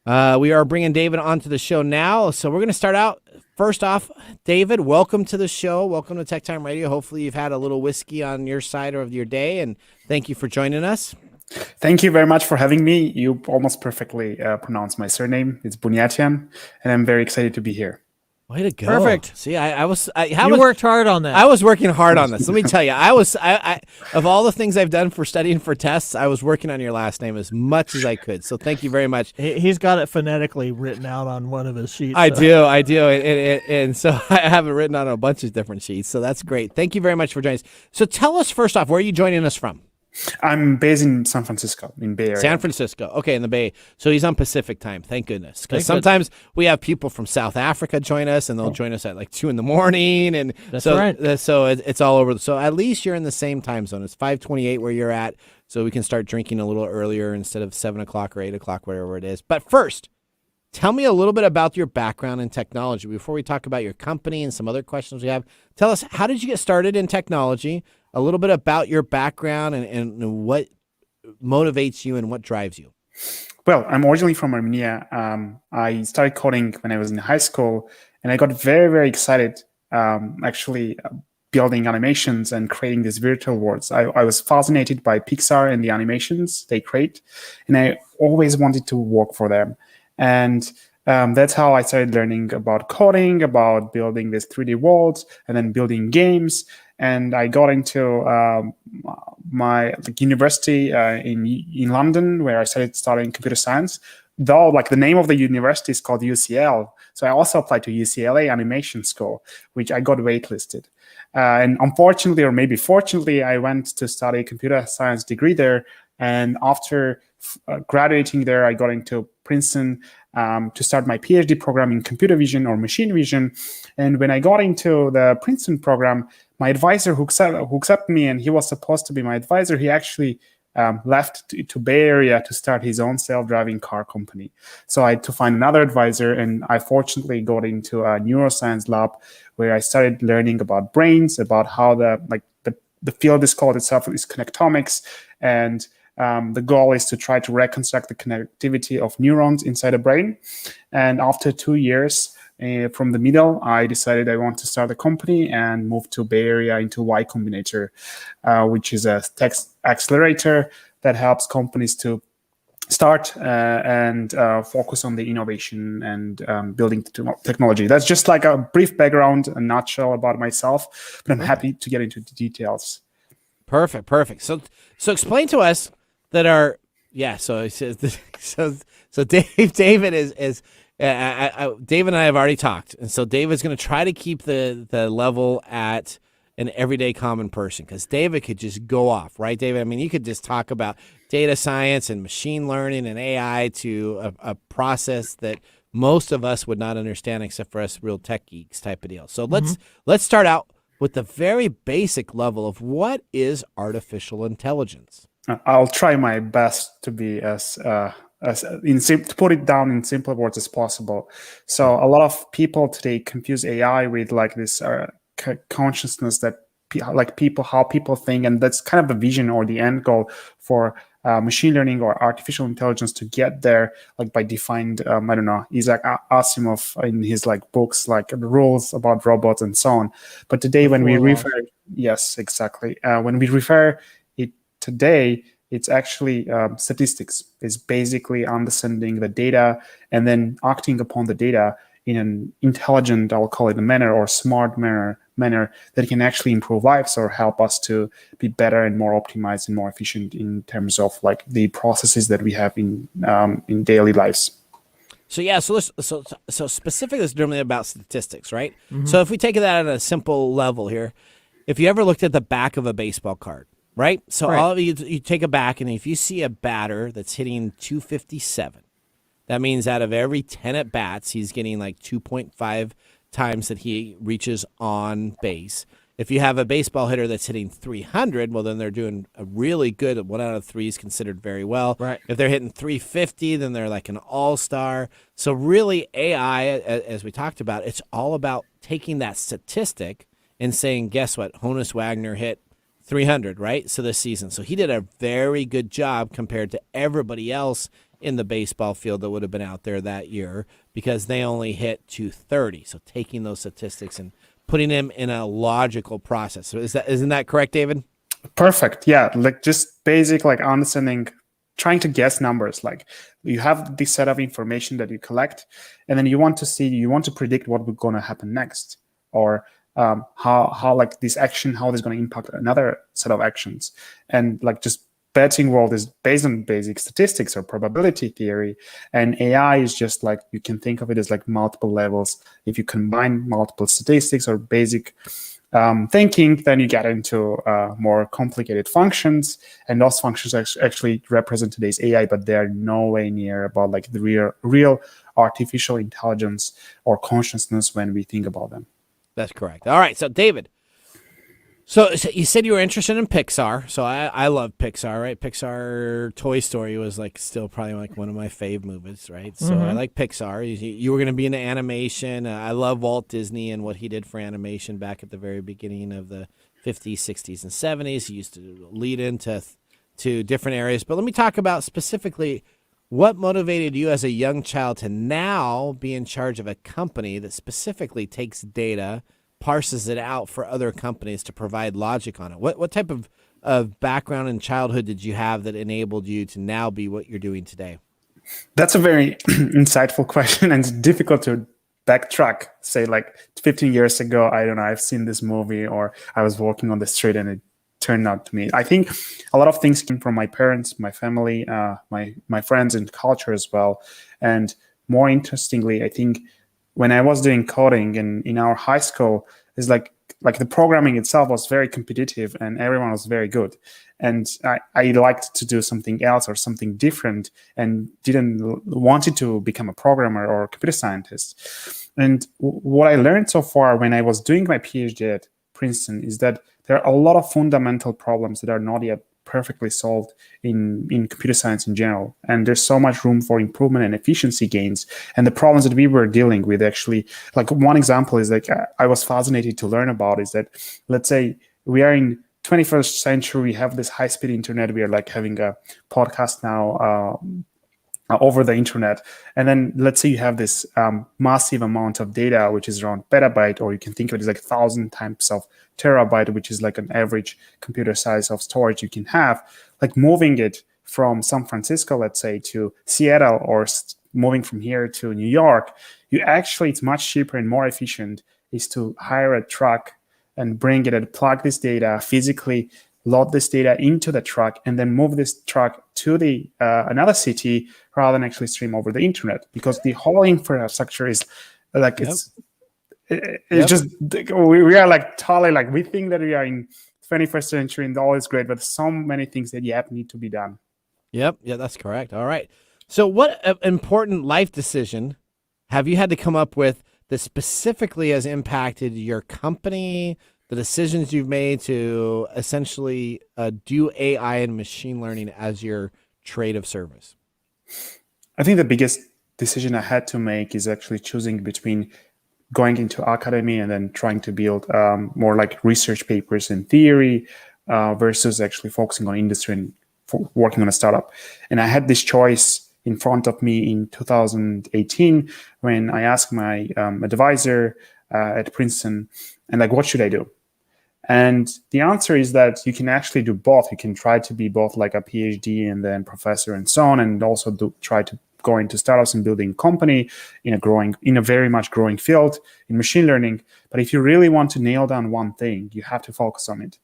We are bringing David onto the show now. So we're going to start out. First off, David, welcome to the show. Welcome to TechTime Radio. Hopefully you've had a little whiskey on your side of your day, and thank you for joining us. Thank you very much for having me. You almost perfectly pronounced my surname. It's Buniatyan, and I'm very excited to be here. Way to go! Perfect. See, You worked hard on that. I was working hard on this. Let me tell you, I of all the things I've done for studying for tests, I was working on your last name as much as I could. So thank you very much. He's got it phonetically written out on one of his sheets. I do, and so I have it written on a bunch of different sheets. So that's great. Thank you very much for joining us. So tell us first off, where are you joining us from? I'm based in San Francisco, in Bay Area. San Francisco. Okay, in the Bay. So he's on Pacific time. Thank goodness. Because sometimes we have people from South Africa join us, and they'll join us at like 2 a.m. And That's so, right. So it's all over. So at least you're in the same time zone. It's 5:28 where you're at, so we can start drinking a little earlier instead of 7 o'clock or 8 o'clock, whatever it is. But first, tell me a little bit about your background in technology. Before we talk about your company and some other questions we have, tell us, how did you get started in technology? A little bit about your background and what motivates you and what drives you. Well, I'm originally from Armenia. I started coding when I was in high school, and I got very, very excited building animations and creating these virtual worlds. I was fascinated by Pixar and the animations they create, and I always wanted to work for them. And that's how I started learning about coding, about building these 3D worlds, and then building games. And I got into my university in London, where I started studying computer science. Though, the name of the university is called UCL, so I also applied to UCLA Animation School, which I got waitlisted. And unfortunately, or maybe fortunately, I went to study a computer science degree there. And after graduating there, I got into Princeton to start my PhD program in computer vision or machine vision. And when I got into the Princeton program, my advisor who accepted me, and he was supposed to be my advisor, he actually left to Bay Area to start his own self-driving car company. So I had to find another advisor, and I fortunately got into a neuroscience lab where I started learning about brains, about how the field is called itself is connectomics, and the goal is to try to reconstruct the connectivity of neurons inside the brain. And after 2 years from the middle, I decided I want to start a company and move to Bay Area into Y Combinator, which is a tech accelerator that helps companies to start and focus on the innovation and building technology. That's just like a brief background, a nutshell about myself, but I'm happy to get into the details. Perfect. So explain to us that our So David is Dave and I have already talked, and so David's going to try to keep the level at an everyday common person, because David could just go off, right, David? I mean, you could just talk about data science and machine learning and AI to a process that most of us would not understand, except for us real tech geeks type of deal. So let's start out with the very basic level of what is artificial intelligence. I'll try my best to be to put it down in simple words as possible. So a lot of people today confuse AI with this consciousness that how people think, and that's kind of the vision or the end goal for machine learning or artificial intelligence to get there, by defined Isaac Asimov in his books, the rules about robots and so on. But today when we refer it today, it's actually statistics. It's basically understanding the data and then acting upon the data in an intelligent, I'll call it a manner, or smart manner that can actually improve lives or help us to be better and more optimized and more efficient in terms of the processes that we have in daily lives. So specifically, it's normally about statistics, right? Mm-hmm. So if we take that at a simple level here, if you ever looked at the back of a baseball card, right? So all of you take a back, and if you see a batter that's hitting 257, that means out of every 10 at bats, he's getting 2.5 times that he reaches on base. If you have a baseball hitter that's hitting 300, well, then they're doing a really good. 1 out of 3 is considered very well. Right. If they're hitting 350, then they're like an all-star. So really, AI, as we talked about, it's all about taking that statistic and saying, guess what? Honus Wagner hit 300, right? So this season. So he did a very good job compared to everybody else in the baseball field that would have been out there that year, because they only hit 230. So taking those statistics and putting them in a logical process. So isn't that correct, David? Perfect. Yeah. Just basic, understanding trying to guess numbers. Like you have this set of information that you collect, and then you want to predict what is going to happen next, or how like this action, how it is going to impact another set of actions. And like just betting world is based on basic statistics or probability theory, and AI is just like, you can think of it as like multiple levels. If you combine multiple statistics or basic thinking, then you get into more complicated functions, and those functions actually represent today's AI, but they're no way near about like the real artificial intelligence or consciousness when we think about them. That's correct. All right, so David, so you said you were interested in Pixar. So I love Pixar, right? Pixar Toy Story was like still probably like one of my fave movies, right? So I like Pixar. You were going to be into animation. I love Walt Disney and what he did for animation back at the very beginning of the 50s, 60s, and 70s. He used to lead into different areas. But let me talk about specifically what motivated you as a young child to now be in charge of a company that specifically takes data, parses it out for other companies to provide logic on it. What type of background and childhood did you have that enabled you to now be what you're doing today? That's a very insightful question, and it's difficult to backtrack. Say like 15 years ago, I don't know, I've seen this movie, or I was walking on the street and it turned out to me. I think a lot of things came from my parents, my family, my friends, and culture as well. And more interestingly, I think when I was doing coding in our high school, is like the programming itself was very competitive and everyone was very good. And I liked to do something else or something different and didn't wanted to become a programmer or a computer scientist. And what I learned so far when I was doing my PhD at Princeton is that there are a lot of fundamental problems that are not yet perfectly solved in computer science in general. And there's so much room for improvement and efficiency gains. And the problems that we were dealing with actually, like one example is like I was fascinated to learn about is that, let's say we are in 21st century, we have this high-speed internet, we are like having a podcast now over the internet. And then let's say you have this massive amount of data, which is around petabyte, or you can think of it as like 1,000 times of terabyte, which is like an average computer size of storage you can have. Like moving it from San Francisco, let's say, to Seattle, or moving from here to New York, it's much cheaper and more efficient is to hire a truck and bring it and plug this data, physically load this data into the truck, and then move this truck to the another city rather than actually stream over the internet, because the whole infrastructure is like it's just we are like totally like, we think that we are in 21st century and all is great, but so many things that yet need to be done. Yeah, that's correct. All right. So what important life decision have you had to come up with that specifically has impacted your company, the decisions you've made to essentially do AI and machine learning as your trade of service? I think the biggest decision I had to make is actually choosing between going into academy and then trying to build more like research papers and theory versus actually focusing on industry and working on a startup. And I had this choice in front of me in 2018 when I asked my advisor at Princeton, and like, what should I do? And the answer is that you can actually do both. You can try to be both like a PhD and then professor and so on, and also try to go into startups and building a company in a very much growing field in machine learning. But if you really want to nail down one thing, you have to focus on it.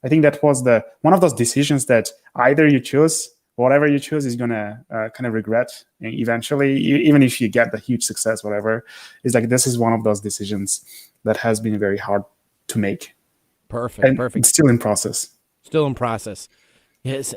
I think that was one of those decisions that either you choose, whatever you choose is gonna kind of regret eventually, even if you get the huge success, whatever. It's like, this is one of those decisions that has been very hard to make. Perfect. It's still in process. Yes,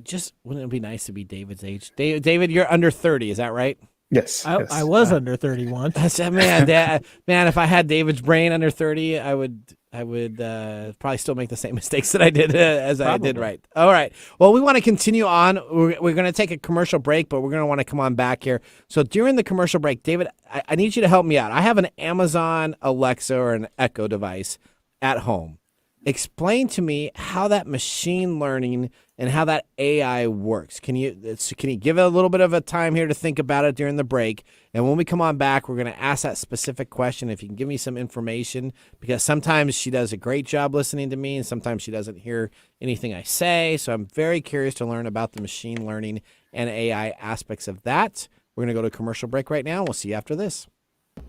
just wouldn't it be nice to be David's age? David, you're under 30, is that right? Yes. I was under 31. Man, if I had David's brain under 30, I would probably still make the same mistakes that I did I did right. All right. Well, we want to continue on. We're going to take a commercial break, but we're going to want to come on back here. So during the commercial break, David, I need you to help me out. I have an Amazon Alexa or an Echo device at home. explain to me how that machine learning and how that AI works. Can you give it a little bit of a time here to think about it during the break? And when we come on back, we're going to ask that specific question. If you can give me some information, because sometimes she does a great job listening to me and sometimes she doesn't hear anything I say. So I'm very curious to learn about the machine learning and AI aspects of that. We're going to go to a commercial break right now. We'll see you after this.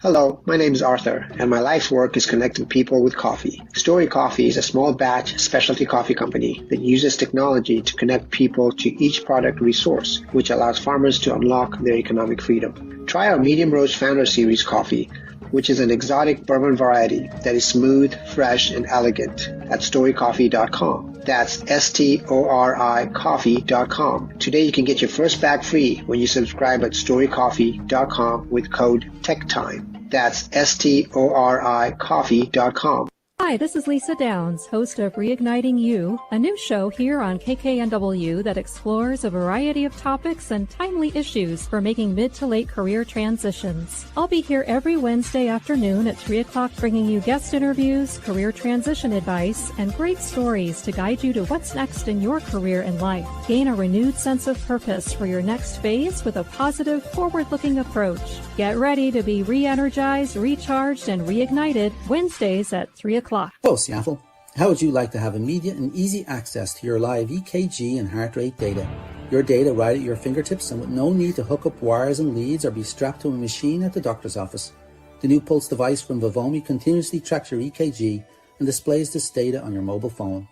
Hello, my name is Arthur, and my life's work is connecting people with coffee. StoriCoffee is a small batch specialty coffee company that uses technology to connect people to each product resource, which allows farmers to unlock their economic freedom. Try our Medium Roast Founder Series coffee, which is an exotic bourbon variety that is smooth, fresh, and elegant at StoriCoffee.com. That's STORI coffee.com. Today you can get your first bag free when you subscribe at StoriCoffee.com with code TechTime. That's STORI coffee.com. Hi, this is Lisa Downs, host of Reigniting You, a new show here on KKNW that explores a variety of topics and timely issues for making mid to late career transitions. I'll be here every Wednesday afternoon at 3 o'clock bringing you guest interviews, career transition advice, and great stories to guide you to what's next in your career and life. Gain a renewed sense of purpose for your next phase with a positive, forward-looking approach. Get ready to be re-energized, recharged, and reignited Wednesdays at 3 o'clock. Hello, Seattle. How would you like to have immediate and easy access to your live EKG and heart rate data? Your data right at your fingertips and with no need to hook up wires and leads or be strapped to a machine at the doctor's office. The new Pulse device from Vivomi continuously tracks your EKG and displays this data on your mobile phone.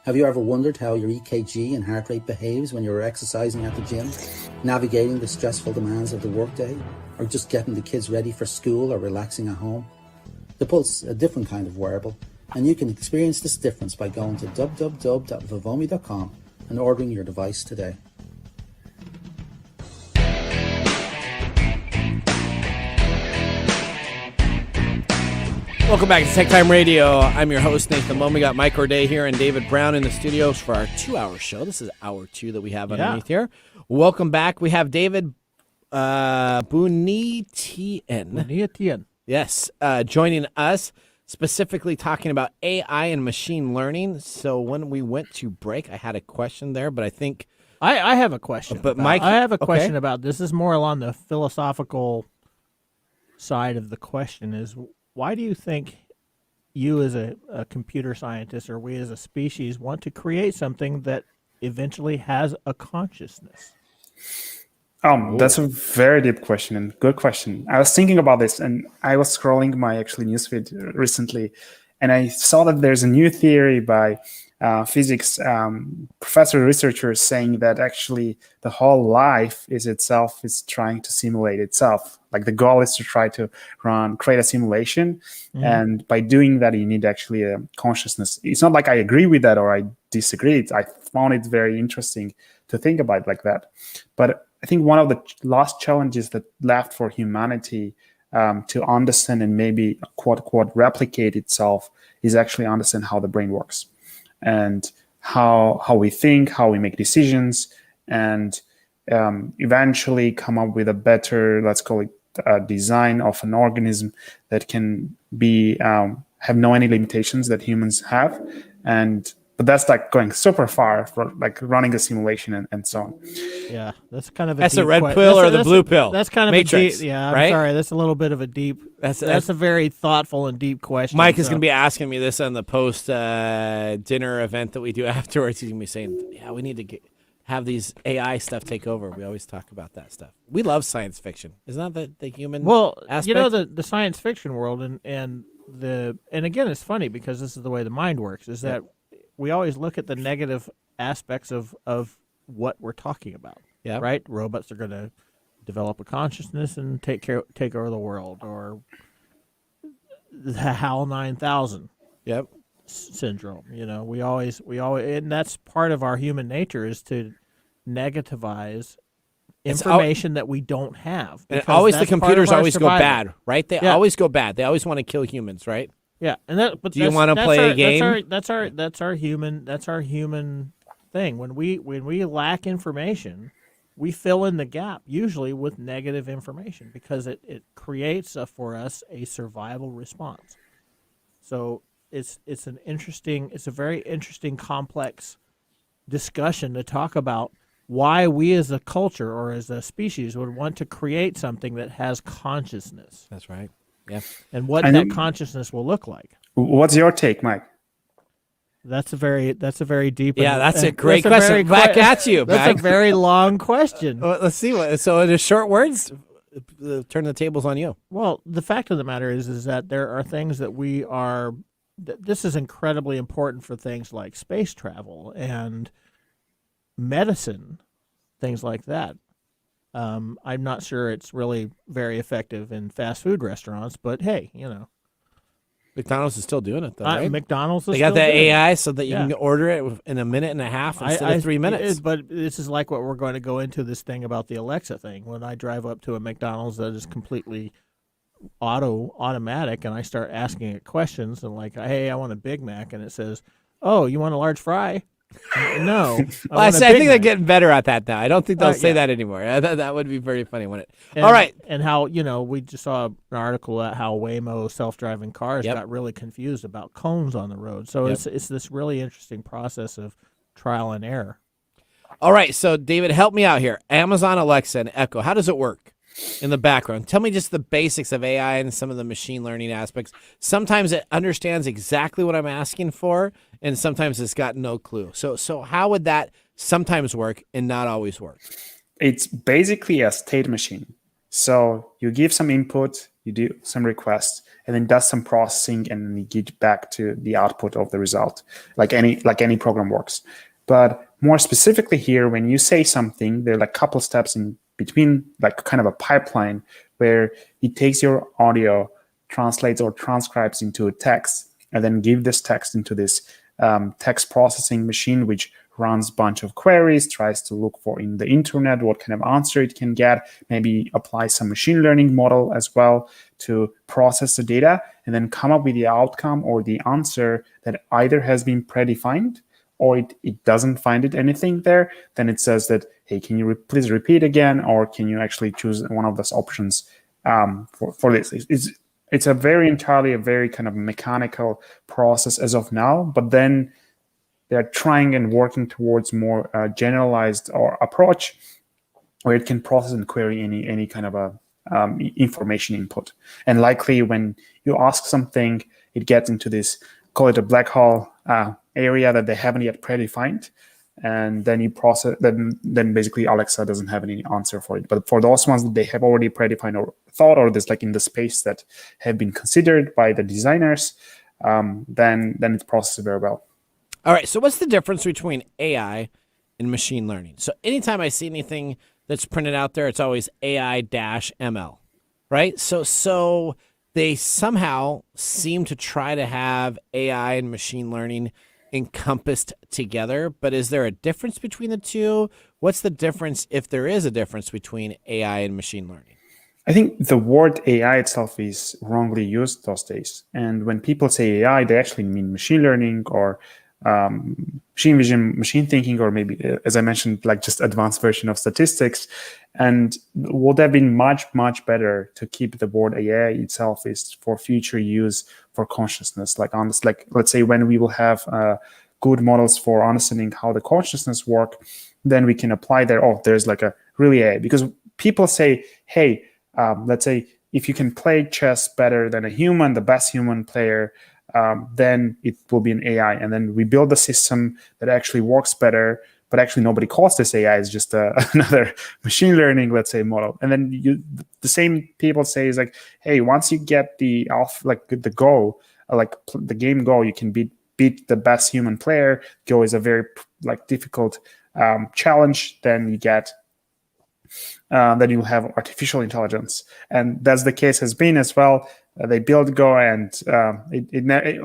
Have you ever wondered how your EKG and heart rate behaves when you're exercising at the gym, navigating the stressful demands of the workday, or just getting the kids ready for school or relaxing at home? The Pulse is a different kind of wearable, and you can experience this difference by going to www.vivomi.com and ordering your device today. Welcome back to TechTime Radio. I'm your host, Nathan Moe. We got Mike O'Day here and David Brown in the studios for our 2-hour show. This is hour 2 that we have underneath here. Welcome back. We have David Buniatyan. Yes, joining us, specifically talking about AI and machine learning. So when we went to break, I had a question there, but I think I have a question. But Mike, I have a question about this. Is more along the philosophical side of the question. Is why do you think you as a computer scientist or we as a species want to create something that eventually has a consciousness? That's a very deep question and good question. I was thinking about this, and I was scrolling my newsfeed recently, and I saw that there's a new theory by physics professor researchers saying that actually the whole life is trying to simulate itself. Like the goal is to try to create a simulation, and by doing that, you need actually a consciousness. It's not like I agree with that or I disagree. I found it very interesting to think about it like that, but I think one of the last challenges that left for humanity to understand and maybe quote unquote replicate itself is actually understand how the brain works and how we think, how we make decisions, and eventually come up with a better, let's call it, design of an organism that can be have no any limitations that humans have, but that's like going super far for like running a simulation and so on. Yeah, that's kind of that's a red pill or the blue pill. That's kind of Matrix, a deep. Yeah, I'm right? sorry. That's a little bit of a deep. That's a very thoughtful and deep question. Mike is going to be asking me this on the post dinner event that we do afterwards. He's going to be saying, "Yeah, we need to have these AI stuff take over." We always talk about that stuff. We love science fiction. Isn't that the human? Well, aspect? you know the science fiction world and again it's funny because this is the way the mind works. Is that we always look at the negative aspects of what we're talking about. Yeah. Right? Robots are going to develop a consciousness and take over the world, or the HAL 9000. Yep. Syndrome. You know, we always, and that's part of our human nature is to negativize information that we don't have. And always the computers always survival. go bad, right? They always go bad. They always want to kill humans, right? Yeah, and that. But do you want to play a game? That's our human thing. When we lack information, we fill in the gap usually with negative information because it creates for us a survival response. So it's a very interesting, complex discussion to talk about why we as a culture or as a species would want to create something that has consciousness. That's right. Yeah. And what that consciousness will look like. What's your take, Mike? That's a very deep. Yeah, that's a great question. Back at you. That's a very long question. Well, let's see so in short words, turn the tables on you. Well, the fact of the matter is that there are things that this is incredibly important for things like space travel and medicine, things like that. I'm not sure it's really very effective in fast food restaurants, but hey, McDonald's is still doing it, though, right? McDonald's is They got still that doing AI it. so that you can order it in a minute and a half instead of 3 minutes. But this is like what we're going to go into this thing about the Alexa thing. When I drive up to a McDonald's that is completely automatic and I start asking it questions and like, hey, I want a Big Mac, and it says, oh, you want a large fry? No. I think they're getting better at that now. I don't think they'll say that anymore. That would be very funny, wouldn't it? All right. And how, we just saw an article at how Waymo self-driving cars got really confused about cones on the road. So it's this really interesting process of trial and error. All right. So, David, help me out here. Amazon Alexa and Echo, how does it work in the background? Tell me just the basics of AI and some of the machine learning aspects. Sometimes it understands exactly what I'm asking for, and sometimes it's got no clue. So how would that sometimes work and not always work? It's basically a state machine. So you give some input, you do some requests, and then does some processing, and then you get back to the output of the result, like any program works. But more specifically here, when you say something, there are like a couple steps in between, like kind of a pipeline where it takes your audio, translates or transcribes into a text, and then give this text into this text processing machine, which runs a bunch of queries, tries to look for in the internet what kind of answer it can get, maybe apply some machine learning model as well to process the data, and then come up with the outcome or the answer that either has been predefined or it doesn't find anything there. Then it says that, hey, can you please repeat again, or can you actually choose one of those options for this? It's a very kind of mechanical process as of now, but then they're trying and working towards more generalized or approach where it can process and query any kind of a information input. And likely when you ask something, it gets into this, call it a black hole area that they haven't yet predefined. And then you process, then basically Alexa doesn't have any answer for it. But for those ones that they have already predefined or thought, or there's like in the space that have been considered by the designers, then it processes very well. All right. So what's the difference between AI and machine learning? So anytime I see anything that's printed out there, it's always AI-ML, right? So they somehow seem to try to have AI and machine learning encompassed together, but is there a difference between the two? What's the difference, if there is a difference, between AI and machine learning? I think the word AI itself is wrongly used those days. And when people say AI, they actually mean machine learning or machine vision, machine thinking, or maybe, as I mentioned, like just advanced version of statistics. And would have been much, much better to keep the word AI itself is for future use for consciousness. Like let's say when we will have good models for understanding how the consciousness work, then we can apply there. Oh, there's like a really AI, because people say, hey, let's say if you can play chess better than a human, the best human player, then it will be an AI. And then we build a system that actually works better, but actually nobody calls this AI. It's just another machine learning, let's say, model. And then the same people say is like, hey, once you get the Go, like the game Go, you can beat the best human player. Go is a very difficult challenge. Then you get then you have artificial intelligence, and that's the case has been as well. They build Go, and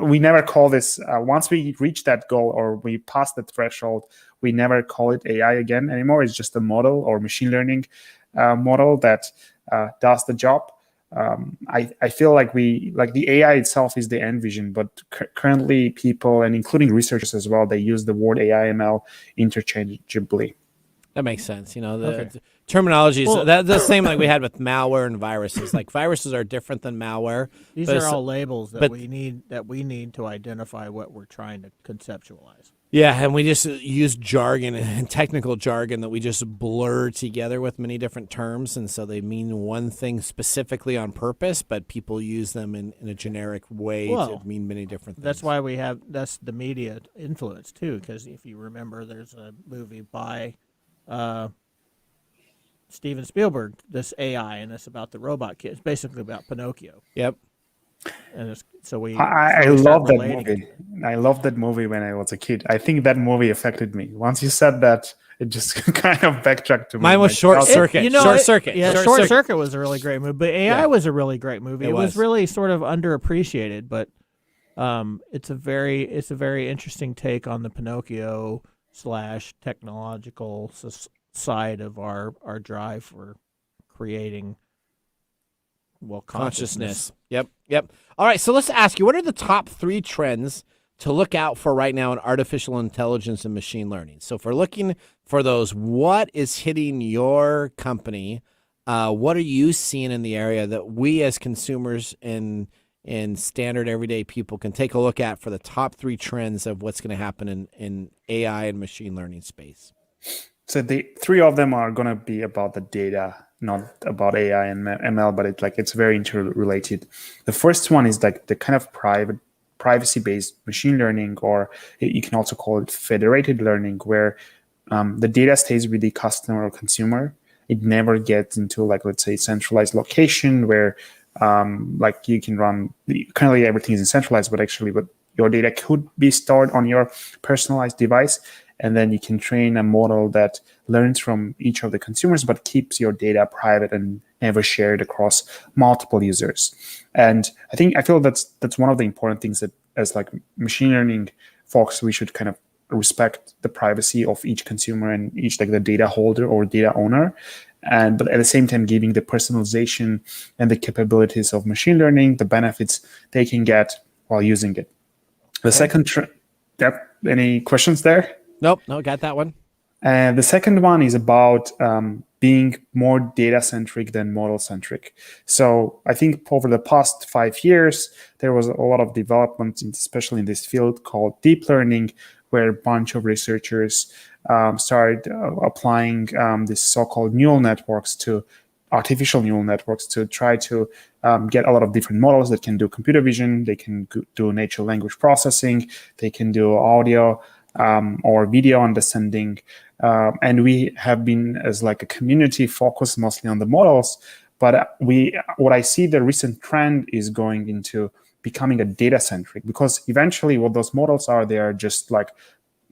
we never call this. Once we reach that goal or we pass the threshold, we never call it AI again anymore. It's just a model or machine learning model that does the job. I feel like the AI itself is the end vision, but currently people, and including researchers as well, they use the word AI ML interchangeably. That makes sense. The terminology is that's the same like we had with malware and viruses. Like viruses are different than malware. These are all labels that we need to identify what we're trying to conceptualize. Yeah, and we just use jargon and technical jargon that we just blur together with many different terms, and so they mean one thing specifically on purpose, but people use them in a generic way to mean many different things. That's why that's the media influence too, because if you remember, there's a movie by Steven Spielberg, this AI, and it's about the robot kid. It's basically about Pinocchio. Yep. And I love that movie. I loved that movie when I was a kid. I think that movie affected me. Once you said that, it just kind of backtracked to me. Mine was Short Circuit. Short Circuit. Yeah, Short Circuit was a really great movie, but AI was a really great movie. It was really sort of underappreciated, but it's a very interesting take on the Pinocchio / technological side of our drive for creating consciousness. Yep. All right, so let's ask you, what are the top 3 trends to look out for right now in artificial intelligence and machine learning? So if we're looking for those, what is hitting your company? What are you seeing in the area that we as consumers and standard everyday people can take a look at for the top 3 trends of what's going to happen in AI and machine learning space? So the 3 of them are going to be about the data, not about AI and ML, but it's very interrelated. The first one is like the kind of privacy-based machine learning, or you can also call it federated learning, where the data stays with the customer or consumer. It never gets into let's say centralized location where you can run. Currently, everything is centralized, but your data could be stored on your personalized device. And then you can train a model that learns from each of the consumers, but keeps your data private and never shared across multiple users. And I feel that's one of the important things that, as machine learning folks, we should kind of respect the privacy of each consumer and each the data holder or data owner, but at the same time giving the personalization and the capabilities of machine learning, the benefits they can get while using it. The second any questions there? Nope, no, got that one. The second one is about being more data-centric than model-centric. So I think over the past 5 years, there was a lot of development, especially in this field called deep learning, where a bunch of researchers started applying these so-called neural networks to artificial neural networks to try to get a lot of different models that can do computer vision, they can do natural language processing, they can do audio, or video understanding, and we have been as a community focused mostly on the models. But what I see the recent trend is going into becoming a data centric, because eventually what those models are, they are just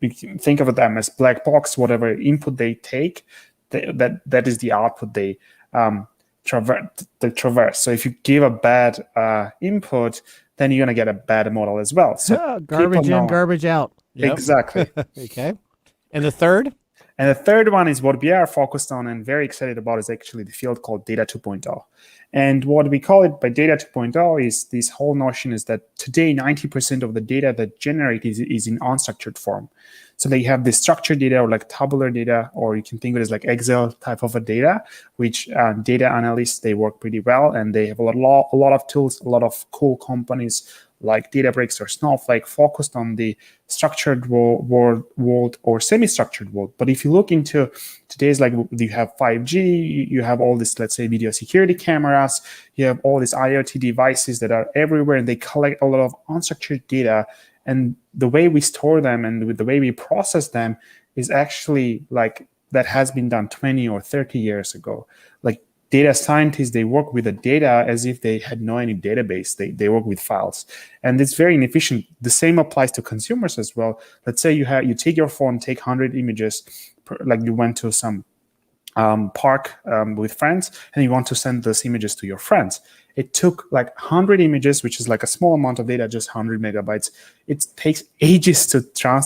you can think of them as black box. Whatever input they take, that is the output they traverse. So if you give a bad input, then you're gonna get a bad model as well. So garbage in, garbage out. Yep. Exactly. Okay. And the third? And the third one is what we are focused on and very excited about is actually the field called Data 2.0. And what we call it by Data 2.0 is this whole notion is that today 90% of the data that generated is in unstructured form. So they have this structured data or tabular data, or you can think of it as Excel type of a data, which data analysts, they work pretty well, and they have a lot of tools, a lot of cool companies like Databricks or Snowflake focused on the structured world or semi-structured world. But if you look into today's, you have 5G, you have all this, let's say, video security cameras, you have all these IoT devices that are everywhere, and they collect a lot of unstructured data. And the way we store them and with the way we process them is actually that has been done 20 or 30 years ago. Data scientists, they work with the data as if they had no any database. They work with files, and it's very inefficient. The same applies to consumers as well. Let's say you take your phone, take 100 images, you went to some park with friends, and you want to send those images to your friends. It took 100 images, which is a small amount of data, just 100 megabytes. It takes ages to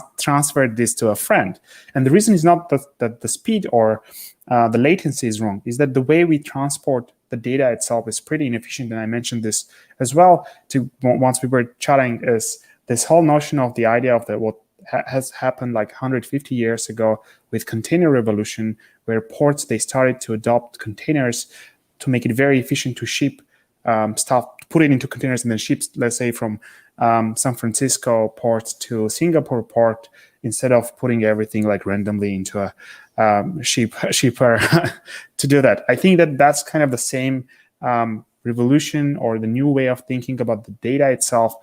transfer this to a friend. And the reason is not that the speed or the latency is wrong, is that the way we transport the data itself is pretty inefficient. And I mentioned this as well once we were chatting, is this whole notion of the idea of what has happened like 150 years ago with container revolution, where ports, they started to adopt containers to make it very efficient to ship stuff, put it into containers and then ship, let's say, from San Francisco port to Singapore port, instead of putting everything like randomly into a shipper to do that. I think that that's kind of the same revolution, or the new way of thinking about the data itself,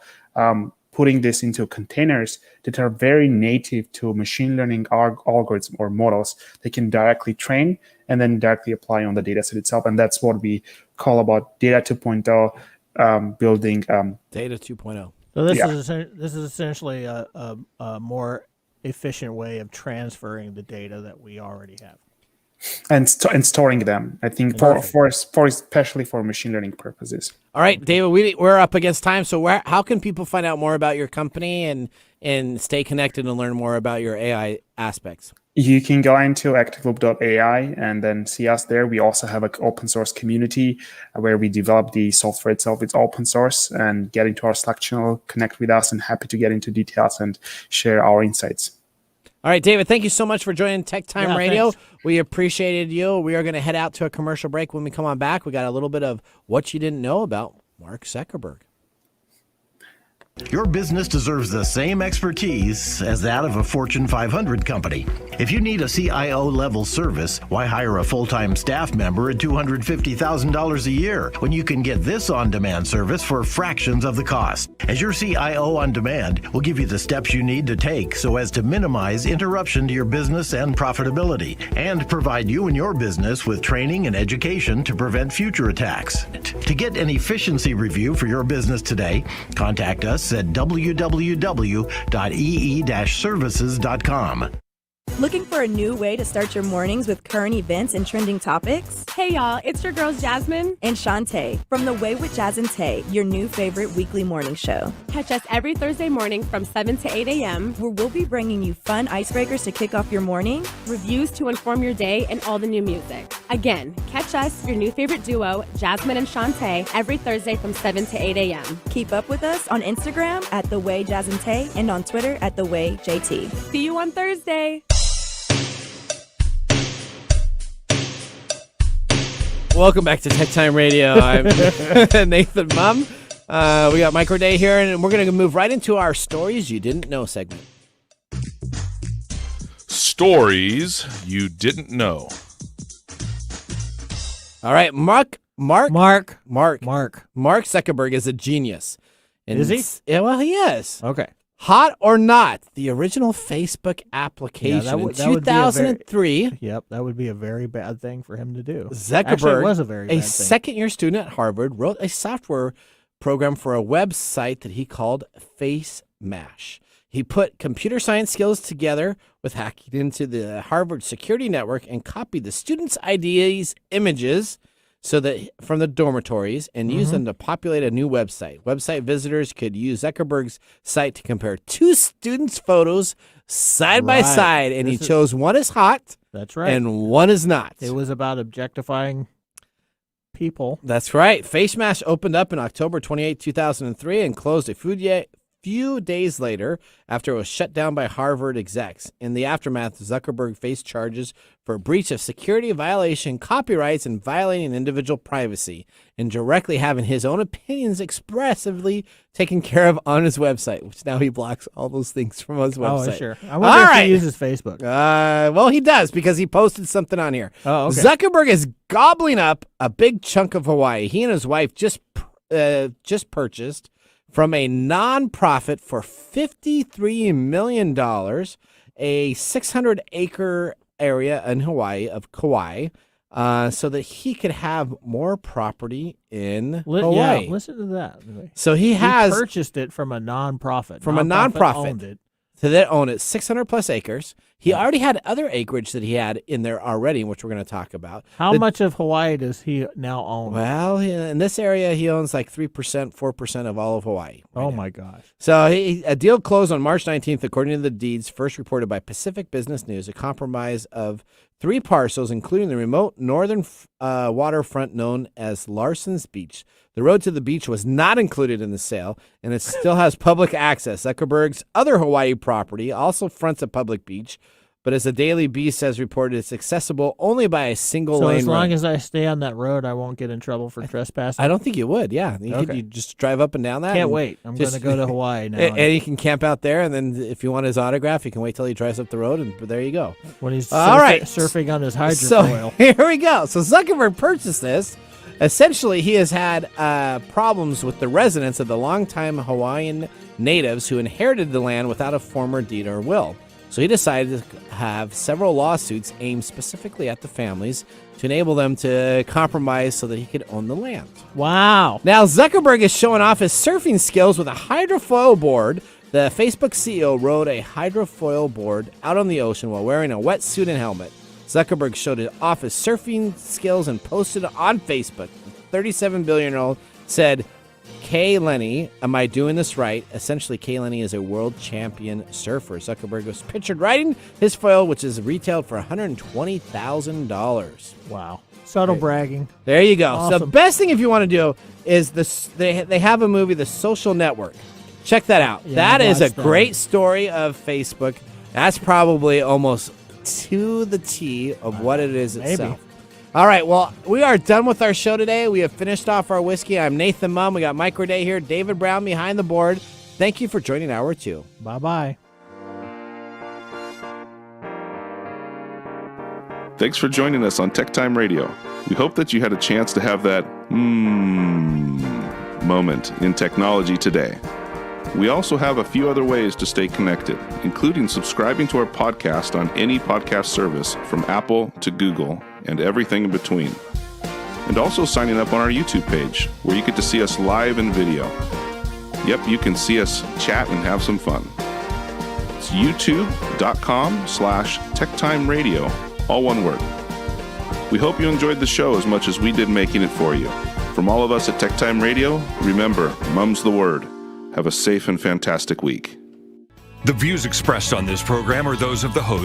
putting this into containers that are very native to machine learning algorithms or models. They can directly train and then directly apply on the data set itself. And that's what we call about data 2.0, building data 2.0. So this is essentially a more efficient way of transferring the data that we already have. And storing them, I think, for especially for machine learning purposes. All right, David, we're up against time. So how can people find out more about your company and stay connected and learn more about your AI aspects? You can go into ActiveLoop.ai and then see us there. We also have an open source community where we develop the software itself. It's open source, and get into our Slack channel, connect with us, and happy to get into details and share our insights. All right, David, thank you so much for joining TechTime Radio. Thanks. We appreciated you. We are going to head out to a commercial break. When we come on back, we got a little bit of what you didn't know about Mark Zuckerberg. Your business deserves the same expertise as that of a Fortune 500 company. If you need a CIO-level service, why hire a full-time staff member at $250,000 a year when you can get this on-demand service for fractions of the cost? As your CIO on demand, we'll give you the steps you need to take so as to minimize interruption to your business and profitability, and provide you and your business with training and education to prevent future attacks. To get an efficiency review for your business today, contact us at www.ee-services.com. Looking for a new way to start your mornings with current events and trending topics? Hey y'all, it's your girls Jasmine and Shantae from The Way with Jazz and Tay, your new favorite weekly morning show. Catch us every Thursday morning from 7 to 8 a.m. where we'll be bringing you fun icebreakers to kick off your morning, reviews to inform your day, and all the new music. Again, catch us, your new favorite duo, Jasmine and Shantae, every Thursday from 7 to 8 a.m. Keep up with us on Instagram at The Way Jazz and Tay and on Twitter at The Way JT. See you on Thursday. Welcome back to TechTime Radio. I'm Nathan Mum. We got Micro Day here, and we're going to move right into our Stories You Didn't Know segment. Stories you didn't know. All right, Mark Zuckerberg is a genius. And Is he? Yeah, well, he is. Okay. Hot or Not, the original Facebook application in 2003. Yep, that would be a very bad thing for him to do. Zuckerberg, Actually, it was a very bad thing. second-year student at Harvard, wrote a software program for a website that he called Face Mash. He put computer science skills together with hacking into the Harvard security network and copied the students' IDs images so that from the dormitories and used them to populate a new website. Website visitors could use Zuckerberg's site to compare two students' photos side by side, and he chose one is hot. That's right. And one is not. It was about objectifying people. That's right. Face Mash opened up in October 28, 2003 and closed a few days later after it was shut down by Harvard execs. In the aftermath, Zuckerberg faced charges for breach of security violation, copyrights, and violating individual privacy, and directly having his own opinions expressively taken care of on his website, which now he blocks all those things from his website. Oh, sure. I wonder if he uses Facebook. Well, he does, because he posted something on here. Oh, okay. Zuckerberg is gobbling up a big chunk of Hawaii. He and his wife just purchased from a nonprofit for $53 million, a 600-acre area in Hawaii of Kauai, so that he could have more property in Hawaii. Yeah, listen to that. So he purchased it from a nonprofit. From a nonprofit. Owned it. So they own it, 600 plus acres. He already had other acreage that he had in there already, which we're going to talk about. How much of Hawaii does he now own? Well, in this area, he owns like 3%, 4% of all of Hawaii. Oh, my gosh. So a deal closed on March 19th, according to the deeds first reported by Pacific Business News. A compromise of 3 parcels, including the remote northern waterfront known as Larson's Beach. The road to the beach was not included in the sale, and it still has public access. Zuckerberg's other Hawaii property also fronts a public beach, but as the Daily Beast has reported, it's accessible only by a single lane. So as long road. as I stay on that road, I won't get in trouble for trespassing? I don't think you would, yeah. Okay. You just drive up and down that. Can't wait. I'm going to go to Hawaii now. And you can camp out there, and then if you want his autograph, you can wait till he drives up the road, and there you go. When he's surfing on his hydrofoil. So here we go. So Zuckerberg purchased this. Essentially, he has had problems with the residents of the longtime Hawaiian natives who inherited the land without a former deed or will. So he decided to have several lawsuits aimed specifically at the families to enable them to compromise so that he could own the land. Wow. Now, Zuckerberg is showing off his surfing skills with a hydrofoil board. The Facebook CEO rode a hydrofoil board out on the ocean while wearing a wetsuit and helmet. Zuckerberg showed off his surfing skills and posted it on Facebook. The 37 billion-year-old said, Kay Lenny, am I doing this right? Essentially, Kay Lenny is a world champion surfer. Zuckerberg was pictured riding his foil, which is retailed for $120,000. Wow. Subtle bragging. There you go. Awesome. So the best thing if you want to do is this. They have a movie, The Social Network. Check that out. Yeah, that is a that. great story of Facebook. That's probably almost to the T of what it is itself. All right, well, we are done with our show today. We have finished off our whiskey. I'm Nathan Mumm. We got Mike Roday here, David Brown behind the board. Thank you for joining Hour 2. Bye-bye. Thanks for joining us on TechTime Radio. We hope that you had a chance to have that moment in technology today. We also have a few other ways to stay connected, including subscribing to our podcast on any podcast service from Apple to Google and everything in between. And also signing up on our YouTube page, where you get to see us live in video. Yep, you can see us chat and have some fun. It's youtube.com/TechTime Radio, all one word. We hope you enjoyed the show as much as we did making it for you. From all of us at TechTime Radio, remember, mum's the word. Have a safe and fantastic week. The views expressed on this program are those of the host